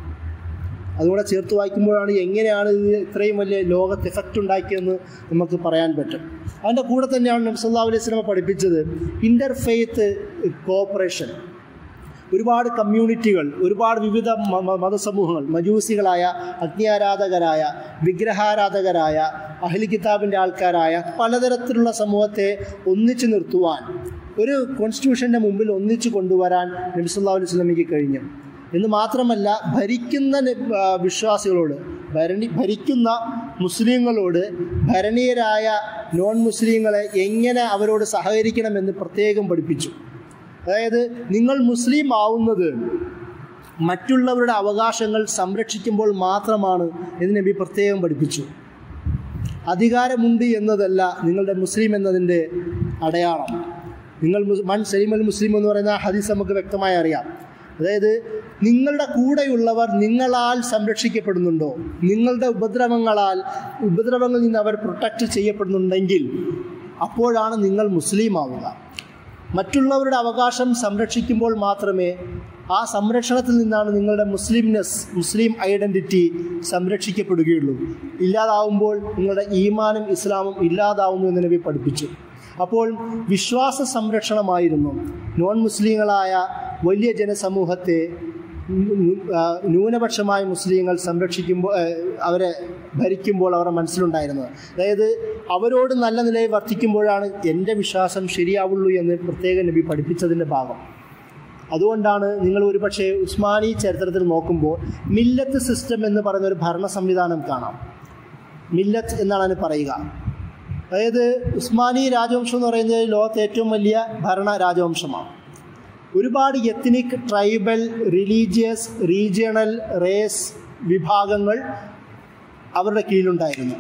അതുകൂടെ ചേർത്ത് വായിക്കുമ്പോഴാണ് എങ്ങനെയാണ് ഇത് ഇത്രയും വലിയ ലോകത്ത് എഫക്റ്റ് ഉണ്ടാക്കിയെന്ന് നമുക്ക് പറയാൻ പറ്റും. അതിൻ്റെ കൂടെ തന്നെയാണ് നബി സല്ലല്ലാഹു അലൈഹി വസല്ലം പഠിപ്പിച്ചത് ഇൻ്റർഫെയ്ത്ത് കോപ്പറേഷൻ. ഒരുപാട് കമ്മ്യൂണിറ്റികൾ, ഒരുപാട് വിവിധ മതസമൂഹങ്ങൾ, മജൂസികളായ, അഗ്നിയാരാധകരായ, വിഗ്രഹാരാധകരായ, അഹ്ലി കിതാബിൻ്റെ ആൾക്കാരായ പലതരത്തിലുള്ള സമൂഹത്തെ ഒന്നിച്ചു നിർത്തുവാൻ, ഒരു കോൺസ്റ്റിറ്റ്യൂഷൻ്റെ മുമ്പിൽ ഒന്നിച്ചു കൊണ്ടുവരാൻ നബി സല്ലല്ലാഹു അലൈഹി വസല്ലമയ്ക്ക് കഴിഞ്ഞു. എന്ന് മാത്രമല്ല, ഭരിക്കുന്ന വിശ്വാസികളോട്, ഭരിക്കുന്ന മുസ്ലിങ്ങളോട് ഭരണീയരായ നോൺ മുസ്ലിങ്ങളെ എങ്ങനെ അവരോട് സഹകരിക്കണമെന്ന് പ്രത്യേകം പഠിപ്പിച്ചു. അതായത് നിങ്ങൾ മുസ്ലിം ആവുന്നത് മറ്റുള്ളവരുടെ അവകാശങ്ങൾ സംരക്ഷിക്കുമ്പോൾ മാത്രമാണ് എന്ന് നബി പ്രത്യേകം പഠിപ്പിച്ചു. അധികാരമുണ്ട് എന്നതല്ല നിങ്ങളുടെ മുസ്ലിം എന്നതിൻ്റെ അടയാളം. നിങ്ങൾ മൻ സലിമൽ മുസ്ലിം എന്ന് പറയുന്ന ഹദീസ് നമുക്ക് വ്യക്തമായി അറിയാം. അതായത് നിങ്ങളുടെ കൂടെയുള്ളവർ നിങ്ങളാൽ സംരക്ഷിക്കപ്പെടുന്നുണ്ടോ, നിങ്ങളുടെ ഉപദ്രവങ്ങളിൽ നിന്ന് അവർ പ്രൊട്ടക്റ്റ് ചെയ്യപ്പെടുന്നുണ്ടെങ്കിൽ അപ്പോഴാണ് നിങ്ങൾ മുസ്ലിം ആവുക. മറ്റുള്ളവരുടെ അവകാശം സംരക്ഷിക്കുമ്പോൾ മാത്രമേ ആ സംരക്ഷണത്തിൽ നിന്നാണ് നിങ്ങളുടെ മുസ്ലിം ഐഡൻറ്റിറ്റി സംരക്ഷിക്കപ്പെടുകയുള്ളൂ. ഇല്ലാതാവുമ്പോൾ നിങ്ങളുടെ ഈമാനും ഇസ്ലാമും ഇല്ലാതാവുന്നു എന്ന് നബി പഠിപ്പിച്ചു. അപ്പോൾ വിശ്വാസ സംരക്ഷണമായിരുന്നു നോൺ മുസ്ലിങ്ങളായ വലിയ ജനസമൂഹത്തെ ന്യൂനപക്ഷമായ മുസ്ലിങ്ങൾ സംരക്ഷിക്കുമ്പോൾ, അവരെ ഭരിക്കുമ്പോൾ അവരുടെ മനസ്സിലുണ്ടായിരുന്നത്. അതായത് അവരോട് നല്ല നിലയിൽ വർത്തിക്കുമ്പോഴാണ് എൻ്റെ വിശ്വാസം ശരിയാവുള്ളൂ എന്ന് പ്രത്യേകം നബി പഠിപ്പിച്ചതിൻ്റെ ഭാഗം. അതുകൊണ്ടാണ് നിങ്ങൾ ഒരുപക്ഷെ ഉസ്മാനി ചരിത്രത്തിൽ നോക്കുമ്പോൾ മില്ലത്ത് സിസ്റ്റം എന്ന് പറയുന്നൊരു ഭരണ സംവിധാനം കാണാം. മില്ലത്ത് എന്നാണ് അതിന് പറയുക. അതായത് ഉസ്മാനി രാജവംശം എന്ന് പറയുന്നത് ലോകത്തെ ഏറ്റവും വലിയ ഭരണ രാജവംശമാണ്. ഒരുപാട് ethnic, tribal, religious, regional, race വിഭാഗങ്ങൾ അവരുടെ കീഴിലുണ്ടായിരുന്നു.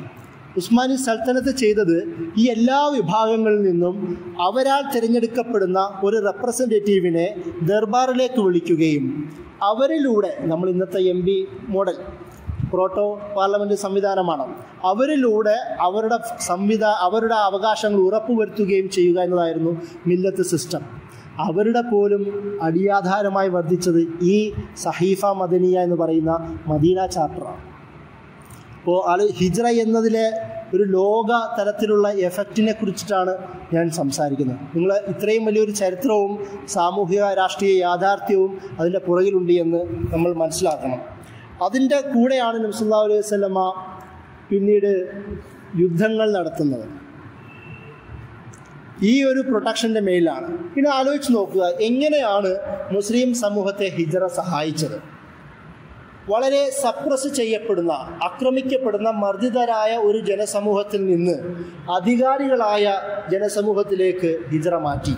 ഉസ്മാനി സൽത്തനത്ത് ചെയ്തത് ഈ എല്ലാ വിഭാഗങ്ങളിൽ നിന്നും അവരാൽ തിരഞ്ഞെടുക്കപ്പെടുന്ന ഒരു റെപ്രസെൻറ്റേറ്റീവിനെ ദർബാറിലേക്ക് വിളിക്കുകയും അവരിലൂടെ, നമ്മൾ ഇന്നത്തെ MP മോഡൽ പ്രോട്ടോ പാർലമെൻറ്റ് സംവിധാനമാണ്, അവരിലൂടെ അവരുടെ അവകാശങ്ങൾ ഉറപ്പുവരുത്തുകയും ചെയ്യുക എന്നതായിരുന്നു മില്ലത്ത് സിസ്റ്റം. അവരുടെ പോലും അടിയാധാരമായി വർദ്ധിച്ചത് ഈ സഹീഫ മദനിയ എന്ന് പറയുന്ന മദീന ചാപ്റ്ററാണ്. അപ്പോൾ ഹിജ്റ എന്നതിലെ ഒരു ലോക തലത്തിലുള്ള എഫക്റ്റിനെ കുറിച്ചിട്ടാണ് ഞാൻ സംസാരിക്കുന്നത്. നിങ്ങൾ ഇത്രയും വലിയൊരു ചരിത്രവും സാമൂഹിക രാഷ്ട്രീയ യാഥാർത്ഥ്യവും അതിൻ്റെ പുറകിലുണ്ട് എന്ന് നമ്മൾ മനസ്സിലാക്കണം. അതിൻ്റെ കൂടെയാണ് നബി സല്ലല്ലാഹു അലൈഹി വസല്ലമ പിന്നീട് യുദ്ധങ്ങൾ നടത്തുന്നത്. ഈ ഒരു പ്രൊട്ടക്ഷൻ്റെ മേലാണ്. പിന്നെ ആലോചിച്ച് നോക്കുക, എങ്ങനെയാണ് മുസ്ലിം സമൂഹത്തെ ഹിജ്റ സഹായിച്ചത്? വളരെ സപ്രസ് ചെയ്യപ്പെടുന്ന, ആക്രമിക്കപ്പെടുന്ന, മർദ്ദിതരായ ഒരു ജനസമൂഹത്തിൽ നിന്ന് അധികാരികളായ ജനസമൂഹത്തിലേക്ക് ഹിജ്റ മാറ്റി.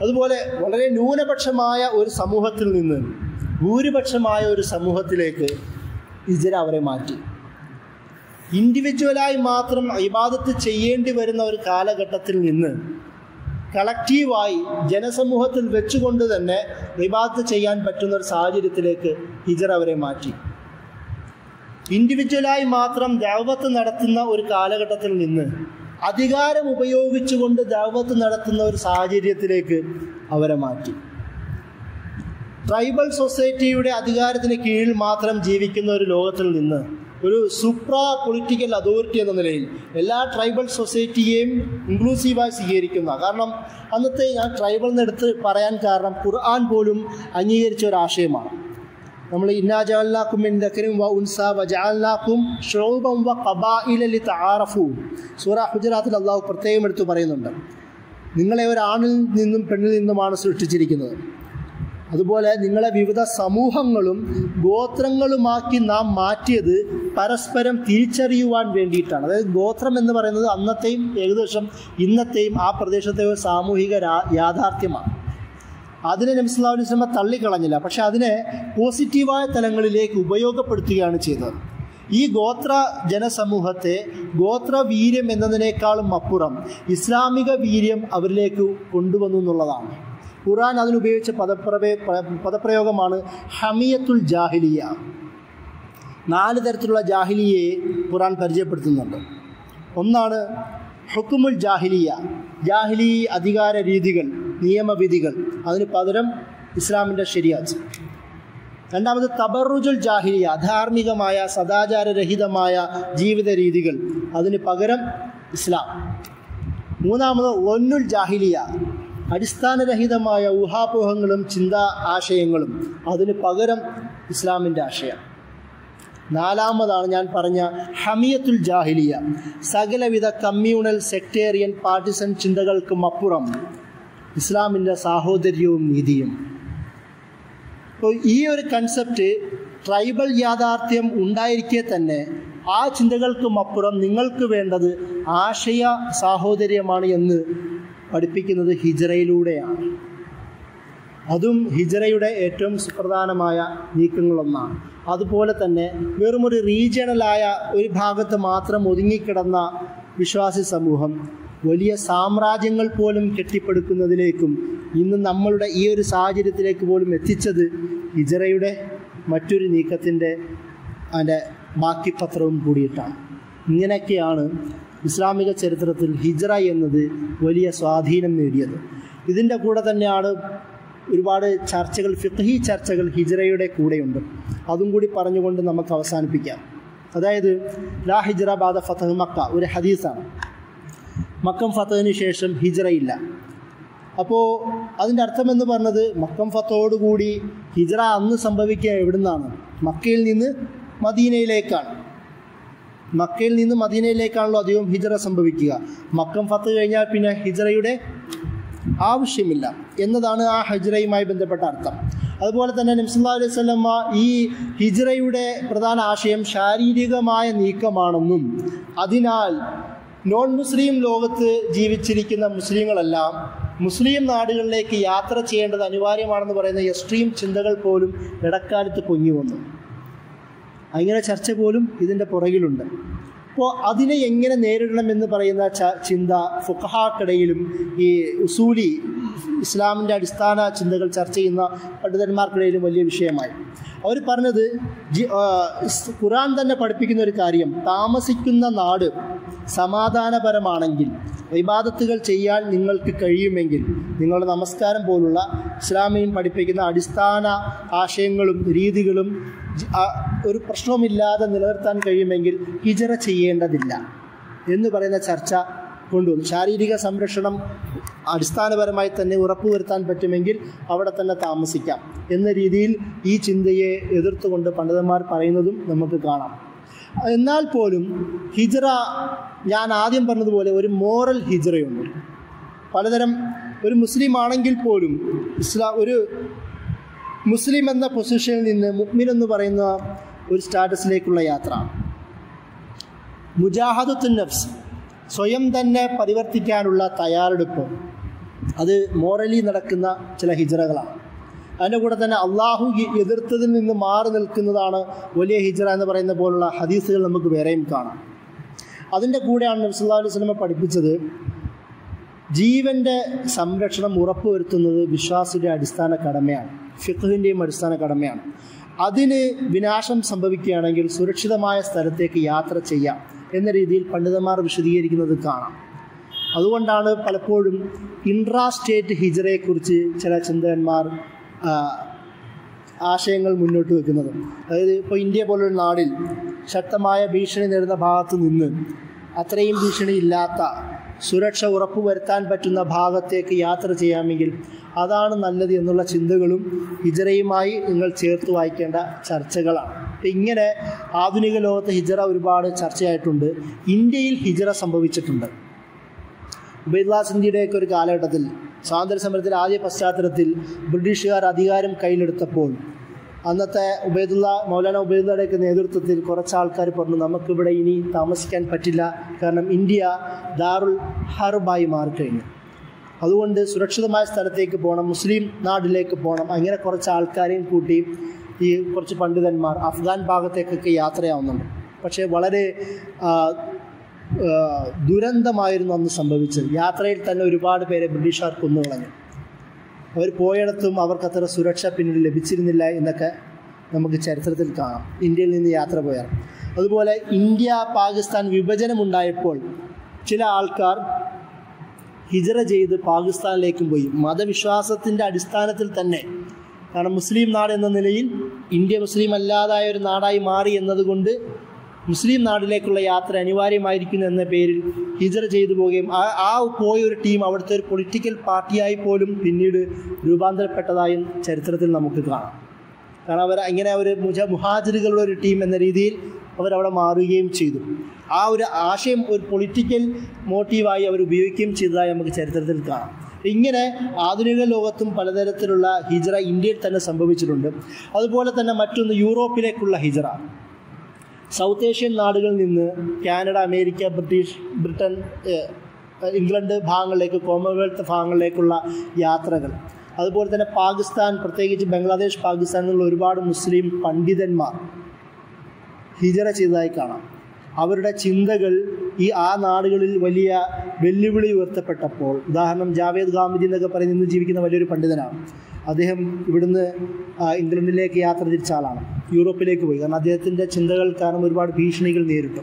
അതുപോലെ വളരെ ന്യൂനപക്ഷമായ ഒരു സമൂഹത്തിൽ നിന്ന് ഭൂരിപക്ഷമായ ഒരു സമൂഹത്തിലേക്ക് ഹിജ്റ അവരെ മാറ്റി. ഇൻഡിവിജ്വലായി മാത്രം ഇബാദത്ത് ചെയ്യേണ്ടി വരുന്ന ഒരു കാലഘട്ടത്തിൽ നിന്ന് കളക്റ്റീവായി ജനസമൂഹത്തിൽ വെച്ചുകൊണ്ട് തന്നെ ഇബാദത്ത് ചെയ്യാൻ പറ്റുന്ന ഒരു സാഹചര്യത്തിലേക്ക് ഹിജ്റ അവരെ മാറ്റി. ഇൻഡിവിജ്വലായി മാത്രം ദഅവത്ത് നടത്തുന്ന ഒരു കാലഘട്ടത്തിൽ നിന്ന് അധികാരം ഉപയോഗിച്ചുകൊണ്ട് ദഅവത്ത് നടത്തുന്ന ഒരു സാഹചര്യത്തിലേക്ക് അവരെ മാറ്റി. ട്രൈബൽ സൊസൈറ്റിയുടെ അധികാരത്തിന് കീഴിൽ മാത്രം ജീവിക്കുന്ന ഒരു ലോകത്തിൽ നിന്ന് ഒരു സുപ്രാ പൊളിറ്റിക്കൽ അതോറിറ്റി എന്ന നിലയിൽ എല്ലാ ട്രൈബൽ സൊസൈറ്റിയെയും ഇൻക്ലൂസീവായി സ്വീകരിക്കുന്ന, കാരണം അന്നത്തെ ഞാൻ ട്രൈബൽ എന്നെടുത്ത് പറയാൻ കാരണം ഖുർആൻ പോലും അംഗീകരിച്ച ഒരു ആശയമാണ്. നമ്മൾ ഇന്നാ ജഅൽനാകും മിൻ ദക്കരിൻ വ ഉൻസ വജഅൽനാകും ശുഉബൻ വ ഖബായില ലിതആറഫു. സൂറ ഹുജറാത്തിൽ അല്ലാഹു പ്രത്യേകം എടുത്തു പറയുന്നുണ്ട്, നിങ്ങളെ ഒരു ആണിൽ നിന്നും പെണ്ണിൽ നിന്നുമാണ് സൃഷ്ടിച്ചിരിക്കുന്നത്. അതുപോലെ നിങ്ങളെ വിവിധ സമൂഹങ്ങളും ഗോത്രങ്ങളുമാക്കി നാം മാറ്റിയത് പരസ്പരം തിരിച്ചറിയുവാൻ വേണ്ടിയിട്ടാണ്. അതായത് ഗോത്രം എന്ന് പറയുന്നത് അന്നത്തെയും ഏകദേശം ഇന്നത്തെയും ആ പ്രദേശത്തെ ഒരു സാമൂഹിക യാഥാർത്ഥ്യമാണ്. അതിനെ നബി സല്ലല്ലാഹു അലൈഹി വസല്ലം തള്ളിക്കളഞ്ഞില്ല, പക്ഷെ അതിനെ പോസിറ്റീവായ തലങ്ങളിലേക്ക് ഉപയോഗപ്പെടുത്തുകയാണ് ചെയ്തത്. ഈ ഗോത്ര ജനസമൂഹത്തെ ഗോത്രവീര്യം എന്നതിനേക്കാളും അപ്പുറം ഇസ്ലാമിക വീര്യം അവരിലേക്ക് കൊണ്ടുവന്നു എന്നുള്ളതാണ്. ഖുർആൻ അതിനുപയോഗിച്ച പദപ്രയോഗമാണ് ഹമിയത്തുൽ ജാഹിലിയ. 4 തരത്തിലുള്ള ജാഹിലിയയെ ഖുർആൻ പരിചയപ്പെടുത്തുന്നുണ്ട്. ഒന്നാണ് ഹുക്കുമുൽ ജാഹിലിയ, ജാഹിലി അധികാര രീതികൾ, നിയമവിധികൾ, അതിന് പകരം ഇസ്ലാമിൻ്റെ ശരിയാത്ത്. രണ്ടാമത് തബറുജുൽ ജാഹിലിയ, അധാർമികമായ സദാചാരരഹിതമായ ജീവിത രീതികൾ, അതിന് പകരം ഇസ്ലാം. മൂന്നാമത് ഒന്നുൽ ജാഹിലിയ, അടിസ്ഥാനരഹിതമായ ഊഹാപോഹങ്ങളും ചിന്താ ആശയങ്ങളും, അതിന് പകരം ഇസ്ലാമിൻ്റെ ആശയം. നാലാമതാണ് ഞാൻ പറഞ്ഞ ഹമിയത്തുൽ ജാഹിലിയ, സകലവിധ കമ്മ്യൂണൽ സെക്ടേറിയൻ പാർട്ടിസൺ ചിന്തകൾക്കും അപ്പുറം ഇസ്ലാമിൻ്റെ സാഹോദര്യവും നീതിയും. അപ്പോൾ ഈ ഒരു കൺസെപ്റ്റ് ട്രൈബൽ യാഥാർത്ഥ്യം ഉണ്ടായിരിക്കെ തന്നെ ആ ചിന്തകൾക്കും അപ്പുറം നിങ്ങൾക്ക് വേണ്ടത് ആശയ സാഹോദര്യമാണ് എന്ന് പഠിപ്പിക്കുന്നത് ഹിജ്റയിലൂടെയാണ്. അതും ഹിജ്റയുടെ ഏറ്റവും സുപ്രധാനമായ നീക്കങ്ങളൊന്നാണ്. അതുപോലെ തന്നെ വെറുമൊരു റീജിയണലായ ഒരു ഭാഗത്ത് മാത്രം ഒതുങ്ങിക്കിടന്ന വിശ്വാസി സമൂഹം വലിയ സാമ്രാജ്യങ്ങൾ പോലും കെട്ടിപ്പടുക്കുന്നതിലേക്കും ഇന്ന് നമ്മളുടെ ഈ ഒരു സാഹചര്യത്തിലേക്ക് പോലും എത്തിച്ചത് ഹിജ്റയുടെ മറ്റൊരു നീക്കത്തിൻ്റെ അതിൻ്റെ ബാക്കി പത്രവും കൂടിയിട്ടാണ്. ഇങ്ങനെയൊക്കെയാണ് ഇസ്ലാമിക ചരിത്രത്തിൽ ഹിജ്റ എന്നത് വലിയ സ്വാധീനം നേടിയത്. ഇതിൻ്റെ കൂടെ തന്നെയാണ് ഒരുപാട് ചർച്ചകൾ, ഫിഖ്ഹി ചർച്ചകൾ ഹിജ്റയുടെ കൂടെയുണ്ട്. അതും കൂടി പറഞ്ഞുകൊണ്ട് നമുക്ക് അവസാനിപ്പിക്കാം. അതായത് ലാ ഹിജ്റ ബാദ ഫതഹ് മക്ക ഒരു ഹദീസാണ്. മക്കം ഫതഹിന് ശേഷം ഹിജ്റയില്ല. അപ്പോൾ അതിൻ്റെ അർത്ഥമെന്ന് പറഞ്ഞത് മക്കം ഫതഹോടുകൂടി ഹിജ്റ അന്ന് സംഭവിക്കുക എവിടുന്നാണ്? മക്കയിൽ നിന്ന് മദീനയിലേക്കാണ്. മക്കയിൽ നിന്ന് മദീനയിലേക്കാണല്ലോ അധികം ഹിജ്റ സംഭവിക്കുക. മക്കം ഫതഹ് കഴിഞ്ഞാൽ പിന്നെ ഹിജ്റയുടെ ആവശ്യമില്ല എന്നതാണ് ആ ഹിജ്റയുമായി ബന്ധപ്പെട്ട അർത്ഥം. അതുപോലെ തന്നെ നബി സല്ലല്ലാഹു അലൈഹി വസല്ലം ഈ ഹിജ്റയുടെ പ്രധാന ആശയം ശാരീരികമായ നീക്കമാണെന്നും അതിനാൽ നോൺ മുസ്ലിം ലോകത്ത് ജീവിച്ചിരിക്കുന്ന മുസ്ലിങ്ങളെല്ലാം മുസ്ലിം നാടുകളിലേക്ക് യാത്ര ചെയ്യേണ്ടത് അനിവാര്യമാണെന്ന് പറയുന്ന എക്സ്ട്രീം ചിന്തകൾ പോലും ഇടക്കാലത്ത് പൊങ്ങി വന്നു. അങ്ങനെ ചർച്ച പോലും ഇതിൻ്റെ പുറകിലുണ്ട്. അപ്പോൾ അതിനെ എങ്ങനെ നേരിടണമെന്ന് പറയുന്ന ചിന്ത ഫുഖഹാക്കിടയിലും ഈ ഉസൂലി ഇസ്ലാമിൻ്റെ അടിസ്ഥാന ചിന്തകൾ ചർച്ച ചെയ്യുന്ന പണ്ഡിതന്മാർക്കിടയിലും വലിയ വിഷയമായി. അവർ പറഞ്ഞത് ഖുർആൻ തന്നെ പഠിപ്പിക്കുന്ന ഒരു കാര്യം, താമസിക്കുന്ന നാട് സമാധാനപരമാണെങ്കിൽ ഇബാദത്തുകൾ ചെയ്യാൻ നിങ്ങൾക്ക് കഴിയുമെങ്കിൽ, നിങ്ങളുടെ നമസ്കാരം പോലുള്ള ഇസ്ലാമിൽ പഠിപ്പിക്കുന്ന അടിസ്ഥാന ആശയങ്ങളും രീതികളും ഒരു പ്രശ്നവുമില്ലാതെ നിലനിർത്താൻ കഴിയുമെങ്കിൽ ഹിജ്റ ചെയ്യേണ്ടതില്ല എന്ന് പറയുന്ന ചർച്ച കൊണ്ടുവന്നു. ശാരീരിക സംരക്ഷണം അടിസ്ഥാനപരമായി തന്നെ ഉറപ്പുവരുത്താൻ പറ്റുമെങ്കിൽ അവിടെ തന്നെ താമസിക്കാം എന്ന രീതിയിൽ ഈ ചിന്തയെ എതിർത്തുകൊണ്ട് പണ്ഡിതന്മാർ പറയുന്നതും നമുക്ക് കാണാം. എന്നാൽ പോലും ഹിജ്റ, ഞാൻ ആദ്യം പറഞ്ഞതുപോലെ ഒരു മോറൽ ഹിജ്റയുണ്ട്. പലതരം ഒരു മുസ്ലിം ആണെങ്കിൽ പോലും ഒരു മുസ്ലിം എന്ന പൊസിഷനിൽ നിന്ന് മുഅ്മിൻ എന്ന് പറയുന്ന ഒരു സ്റ്റാറ്റസിലേക്കുള്ള യാത്ര, മുജാഹദത്തുൻ നഫ്സ്, സ്വയം തന്നെ പരിവർത്തിക്കാനുള്ള തയ്യാറെടുപ്പ്, അത് മോറലി നടക്കുന്ന ചില ഹിജ്റകളാണ്. അതിൻ്റെ കൂടെ തന്നെ അള്ളാഹു എതിർത്തതിൽ നിന്ന് മാറി നിൽക്കുന്നതാണ് വലിയ ഹിജ്റ എന്ന് പറയുന്ന പോലുള്ള ഹദീസുകൾ നമുക്ക് വേറെയും കാണാം. അതിൻ്റെ കൂടെയാണ് നബി സല്ലല്ലാഹു അലൈഹി വസല്ലം പഠിപ്പിച്ചത് ജീവൻ്റെ സംരക്ഷണം ഉറപ്പുവരുത്തുന്നത് വിശ്വാസിയുടെ അടിസ്ഥാന കടമയാണ്, ഫിഖ്ഹിൻ്റെയും അടിസ്ഥാന കടമയാണ്. അതിന് വിനാശം സംഭവിക്കുകയാണെങ്കിൽ സുരക്ഷിതമായ സ്ഥലത്തേക്ക് യാത്ര ചെയ്യാം എന്ന രീതിയിൽ പണ്ഡിതന്മാർ വിശദീകരിക്കുന്നത് കാണാം. അതുകൊണ്ടാണ് പലപ്പോഴും ഇൻട്രാ സ്റ്റേറ്റ് ഹിജ്റയെക്കുറിച്ച് ചില ചിന്തകന്മാർ ആശയങ്ങൾ മുന്നോട്ട് വെക്കുന്നത്. അതായത് ഇപ്പോൾ ഇന്ത്യ പോലൊരു നാടിൽ ശക്തമായ ഭീഷണി നേരിടുന്ന ഭാഗത്ത് നിന്ന് അത്രയും ഭീഷണി ഇല്ലാത്ത സുരക്ഷ ഉറപ്പുവരുത്താൻ പറ്റുന്ന ഭാഗത്തേക്ക് യാത്ര ചെയ്യാമെങ്കിൽ അതാണ് നല്ലത് എന്നുള്ള ചിന്തകളും ഹിജ്റയുമായി നിങ്ങൾ ചേർത്ത് വായിക്കേണ്ട ചർച്ചകളാണ്. അപ്പം ഇങ്ങനെ ആധുനിക ലോകത്ത് ഹിജ്റ ഒരുപാട് ചർച്ചയായിട്ടുണ്ട്. ഇന്ത്യയിൽ ഹിജ്റ സംഭവിച്ചിട്ടുണ്ട്. ഉബൈദുല്ലാ സിന്ധിയുടെയൊക്കെ ഒരു കാലഘട്ടത്തിൽ സ്വാതന്ത്ര്യ സമരത്തിൻ്റെ ആദ്യ പശ്ചാത്തലത്തിൽ ബ്രിട്ടീഷുകാർ അധികാരം കയ്യിലെടുത്തപ്പോൾ അന്നത്തെ മൗലാന ഉബൈദുള്ളയുടെയൊക്കെ നേതൃത്വത്തിൽ കുറച്ച് ആൾക്കാർ പറഞ്ഞു, നമുക്കിവിടെ ഇനി താമസിക്കാൻ പറ്റില്ല, കാരണം ഇന്ത്യ ദാറുൽ ഹർബായി മാറിക്കഴിഞ്ഞു. അതുകൊണ്ട് സുരക്ഷിതമായ സ്ഥലത്തേക്ക് പോകണം, മുസ്ലിം നാട്ടിലേക്ക് പോകണം. അങ്ങനെ കുറച്ച് ആൾക്കാരെയും കൂട്ടി ഈ കുറച്ച് പണ്ഡിതന്മാർ അഫ്ഗാൻ ഭാഗത്തേക്കൊക്കെ യാത്രയാവുന്നുണ്ട്. പക്ഷേ വളരെ ദുരന്തമായിരുന്നു അന്ന് സംഭവിച്ചത്. യാത്രയിൽ തന്നെ ഒരുപാട് പേരെ ബ്രിട്ടീഷുകാർ കൊന്നുകളഞ്ഞു. അവർ പോയിടത്തും അവർക്കത്ര സുരക്ഷ പിന്നീട് ലഭിച്ചിരുന്നില്ല എന്നൊക്കെ നമുക്ക് ചരിത്രത്തിൽ കാണാം, ഇന്ത്യയിൽ നിന്ന് യാത്ര പോയാൽ. അതുപോലെ ഇന്ത്യ പാകിസ്ഥാൻ വിഭജനമുണ്ടായപ്പോൾ ചില ആൾക്കാർ ഹിജറ ചെയ്ത് പാകിസ്ഥാനിലേക്കും പോയി, മതവിശ്വാസത്തിൻ്റെ അടിസ്ഥാനത്തിൽ തന്നെ. കാരണം മുസ്ലിം നാട് എന്ന നിലയിൽ ഇന്ത്യ മുസ്ലിം അല്ലാതായ ഒരു നാടായി മാറി എന്നതുകൊണ്ട് മുസ്ലിം നാട്ടിലേക്കുള്ള യാത്ര അനിവാര്യമായിരിക്കുന്നു എന്ന പേരിൽ ഹിജറ ചെയ്തു പോവുകയും ആ പോയ ഒരു ടീം അവിടുത്തെ ഒരു പൊളിറ്റിക്കൽ പാർട്ടിയായി പോലും പിന്നീട് രൂപാന്തരപ്പെട്ടതായും ചരിത്രത്തിൽ നമുക്ക് കാണാം. കാരണം അവർ ഇങ്ങനെ ഒരു മുഹാജിറുകളുടെ ഒരു ടീം എന്ന രീതിയിൽ അവരവിടെ മാറുകയും ചെയ്തു. ആ ഒരു ആശയം ഒരു പൊളിറ്റിക്കൽ മോട്ടീവായി അവർ ഉപയോഗിക്കുകയും ചെയ്തതായി നമുക്ക് ചരിത്രത്തിൽ കാണാം. ഇങ്ങനെ ആധുനിക ലോകത്തും പലതരത്തിലുള്ള ഹിജറ ഇന്ത്യയിൽ തന്നെ സംഭവിച്ചിട്ടുണ്ട്. അതുപോലെ തന്നെ മറ്റൊന്ന് യൂറോപ്പിലേക്കുള്ള ഹിജറ. സൗത്ത് ഏഷ്യൻ നാടുകളിൽ നിന്ന് കാനഡ, അമേരിക്ക, ബ്രിട്ടൻ, ഇംഗ്ലണ്ട് ഭാഗങ്ങളിലേക്ക്, കോമൺവെൽത്ത് ഭാഗങ്ങളിലേക്കുള്ള യാത്രകൾ. അതുപോലെ തന്നെ പാകിസ്ഥാൻ, പ്രത്യേകിച്ച് ബംഗ്ലാദേശ്, പാകിസ്ഥാനിലുള്ള ഒരുപാട് മുസ്ലിം പണ്ഡിതന്മാർ ഹിജറ ചെയ്തതായി കാണാം. അവരുടെ ചിന്തകൾ ആ നാടുകളിൽ വലിയ വെല്ലുവിളി ഉയർത്തപ്പെട്ടപ്പോൾ, ഉദാഹരണം ജാവേദ് ഗാമിദി എന്നൊക്കെ പറയുന്ന ഇന്ന് ജീവിക്കുന്ന വലിയൊരു പണ്ഡിതനാണ്. അദ്ദേഹം ഇവിടുന്ന് ഇംഗ്ലണ്ടിലേക്ക് യാത്ര തിരിച്ച ആളാണ്, യൂറോപ്പിലേക്ക് പോയി. കാരണം അദ്ദേഹത്തിൻ്റെ ചിന്തകൾ കാരണം ഒരുപാട് ഭീഷണികൾ നേരിട്ടു.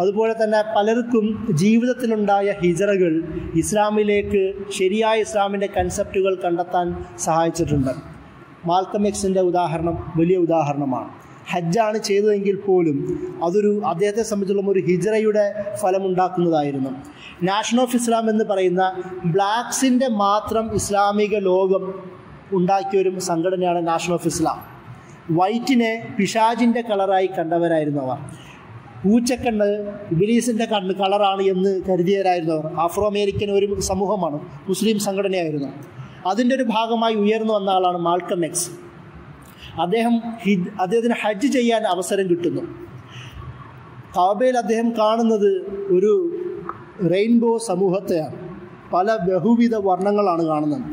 അതുപോലെ തന്നെ പലർക്കും ജീവിതത്തിലുണ്ടായ ഹിജറകൾ ഇസ്ലാമിലേക്ക്, ശരിയായ ഇസ്ലാമിൻ്റെ കൺസെപ്റ്റുകൾ കണ്ടെത്താൻ സഹായിച്ചിട്ടുണ്ട്. മാൽക്കം എക്സിൻ്റെ ഉദാഹരണം വലിയ ഉദാഹരണമാണ്. ഹജ്ജാണ് ചെയ്തതെങ്കിൽ പോലും അതൊരു അദ്ദേഹത്തെ സംബന്ധിച്ചുള്ള ഒരു ഹിജറയുടെ ഫലമുണ്ടാക്കുന്നതായിരുന്നു. നാഷൻ ഓഫ് ഇസ്ലാം എന്ന് പറയുന്ന ബ്ലാക്സിൻ്റെ മാത്രം ഇസ്ലാമിക ലോകം ഉണ്ടാക്കിയൊരു സംഘടനയാണ് നാഷൻ ഓഫ് ഇസ്ലാം. വൈറ്റിനെ പിശാചിൻ്റെ കളറായി കണ്ടവരായിരുന്നു അവർ. പൂച്ചക്കണ്ണ് ഇബ്ലീസിൻ്റെ കളറാണ് എന്ന് കരുതിയവരായിരുന്നവർ. ആഫ്രോ അമേരിക്കൻ ഒരു സമൂഹമാണ്, മുസ്ലിം സംഘടനയായിരുന്നു. അതിൻ്റെ ഒരു ഭാഗമായി ഉയർന്നു വന്ന ആളാണ് മാൽക്കം എക്സ്. അദ്ദേഹത്തിന് ഹജ്ജ് ചെയ്യാൻ അവസരം കിട്ടുന്നു. കഅബയിൽ അദ്ദേഹം കാണുന്നത് ഒരു റെയിൻബോ സമൂഹത്തെയാണ്, പല ബഹുവിധ വർണ്ണങ്ങളാണ് കാണുന്നത്.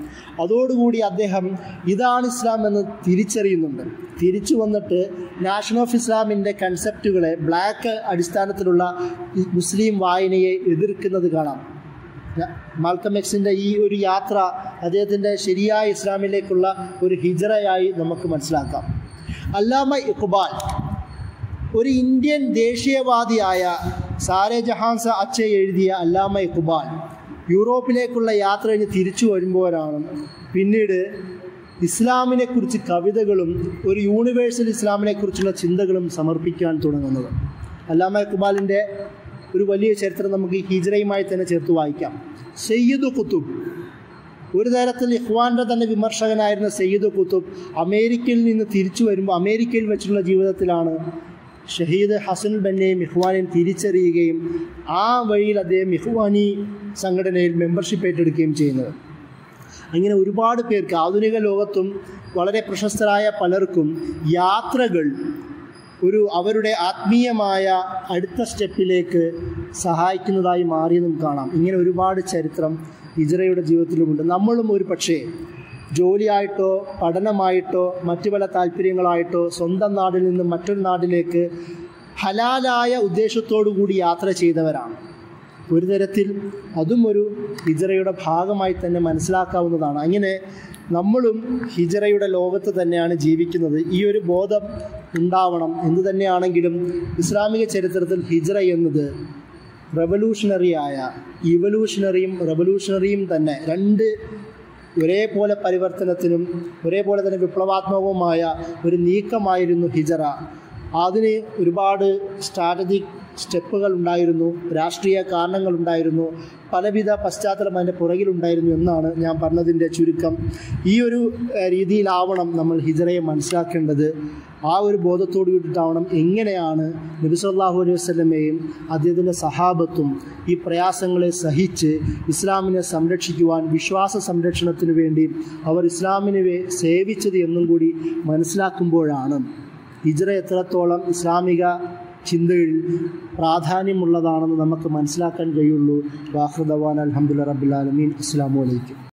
അതോടുകൂടി അദ്ദേഹം ഇതാണ് ഇസ്ലാം എന്ന് തിരിച്ചറിയുന്നുണ്ട്. തിരിച്ചു വന്നിട്ട് നാഷൻ ഓഫ് ഇസ്ലാമിൻ്റെ കൺസെപ്റ്റുകളെ, ബ്ലാക്ക് അടിസ്ഥാനത്തിലുള്ള മുസ്ലിം വായനയെ എതിർക്കുന്നത് കാണാം. മാൽക്കം എക്സിൻ്റെ ഈ ഒരു യാത്ര അദ്ദേഹത്തിൻ്റെ ശരിയായ ഇസ്ലാമിലേക്കുള്ള ഒരു ഹിജറയായി നമുക്ക് മനസ്സിലാക്കാം. അല്ലാമ ഇഖ്ബാൽ, ഒരു ഇന്ത്യൻ ദേശീയവാദിയായ സാരെ ജഹാൻ സ അച്ഛെ എഴുതിയ അല്ലാമ ഇഖ്ബാൽ യൂറോപ്പിലേക്കുള്ള യാത്ര കഴിഞ്ഞ് തിരിച്ചു വരുമ്പോഴാണ് പിന്നീട് ഇസ്ലാമിനെക്കുറിച്ച് കവിതകളും ഒരു യൂണിവേഴ്സൽ ഇസ്ലാമിനെക്കുറിച്ചുള്ള ചിന്തകളും സമർപ്പിക്കാൻ തുടങ്ങുന്നത്. അല്ലാമ ഇഖ്ബാലിൻ്റെ ഒരു വലിയ ചരിത്രം നമുക്ക് ഈ ഹിജ്റയുമായി തന്നെ ചേർത്ത് വായിക്കാം. സയ്യിദ് ഖുതുബ്, ഒരു തരത്തിൽ ഇഖ്വാൻ്റെ തന്നെ വിമർശകനായിരുന്ന സയ്യിദ് ഖുതുബ് അമേരിക്കയിൽ നിന്ന് തിരിച്ചു വരുമ്പോൾ അമേരിക്കയിൽ വെച്ചുള്ള ജീവിതത്തിലാണ് ഷഹീദ് ഹസൻ ബന്നെയും ഇഖ്വാനെയും തിരിച്ചറിയുകയും ആ വഴിയിൽ അദ്ദേഹം ഇഖ്വാനി സംഘടനയിൽ മെമ്പർഷിപ്പ് ഏറ്റെടുക്കുകയും ചെയ്യുന്നത്. അങ്ങനെ ഒരുപാട് പേർക്ക് ആധുനിക ലോകത്തും വളരെ പ്രശസ്തരായ പലർക്കും യാത്രകൾ അവരുടെ ആത്മീയമായ അടുത്ത സ്റ്റെപ്പിലേക്ക് സഹായിക്കുന്നതായി മാറിയെന്നും കാണാം. ഇങ്ങനെ ഒരുപാട് ചരിത്രം ഹിജ്റയുടെ ജീവിതത്തിലുമുണ്ട്. നമ്മളും ഒരു പക്ഷേ ജോലിയായിട്ടോ പഠനമായിട്ടോ മറ്റു പല താല്പര്യങ്ങളായിട്ടോ സ്വന്തം നാട്ടിൽ നിന്ന് മറ്റൊരു നാട്ടിലേക്ക് ഹലാലായ ഉദ്ദേശത്തോടു കൂടി യാത്ര ചെയ്തവരാണ്. ഒരു തരത്തിൽ അതും ഒരു ഹിജ്റയുടെ ഭാഗമായി തന്നെ മനസ്സിലാക്കാവുന്നതാണ്. അങ്ങനെ നമ്മളും ഹിജ്റയുടെ ലോകത്ത് തന്നെയാണ് ജീവിക്കുന്നത്. ഈ ഒരു ബോധം ഉണ്ടാവണം. എന്തു തന്നെയാണെങ്കിലും ഇസ്ലാമിക ചരിത്രത്തിൽ ഹിജ്റ എന്നത് റവല്യൂഷണറിയും തന്നെ രണ്ട് ഒരേപോലെ പരിവർത്തനത്തിനും ഒരേപോലെ തന്നെ വിപ്ലവാത്മകവുമായ ഒരു നീക്കമായിരുന്നു ഹിജ്റ. അതിന് ഒരുപാട് സ്ട്രാറ്റജിക് സ്റ്റെപ്പുകൾ ഉണ്ടായിരുന്നു, രാഷ്ട്രീയ കാരണങ്ങളുണ്ടായിരുന്നു, പലവിധ പശ്ചാത്തലം അതിൻ്റെ പുറകിലുണ്ടായിരുന്നു എന്നാണ് ഞാൻ പറഞ്ഞതിൻ്റെ ചുരുക്കം. ഈ ഒരു രീതിയിലാവണം നമ്മൾ ഹിജ്റയെ മനസ്സിലാക്കേണ്ടത്. ആ ഒരു ബോധത്തോടു കൂടിയിട്ടാവണം എങ്ങനെയാണ് നബി സല്ലല്ലാഹു അലൈഹി വസല്ലമയും അദ്ദേഹത്തിൻ്റെ സഹാബത്തും ഈ പ്രയാസങ്ങളെ സഹിച്ച് ഇസ്ലാമിനെ സംരക്ഷിക്കുവാൻ, വിശ്വാസ സംരക്ഷണത്തിന് വേണ്ടി അവർ ഇസ്ലാമിനെ സേവിച്ചത് എന്നും കൂടി മനസ്സിലാക്കുമ്പോഴാണ് ഹിജ്റ എത്രത്തോളം ഇസ്ലാമിക ചിന്തയിൽ പ്രാധാന്യമുള്ളതാണെന്ന് നമുക്ക് മനസ്സിലാക്കാൻ കഴിയുള്ളൂ. വാഖിറു ദഅ്വാനാ അൽഹംദുലില്ലാഹി റബ്ബിൽ ആലമീൻ. അസ്സലാമു അലൈക്കും.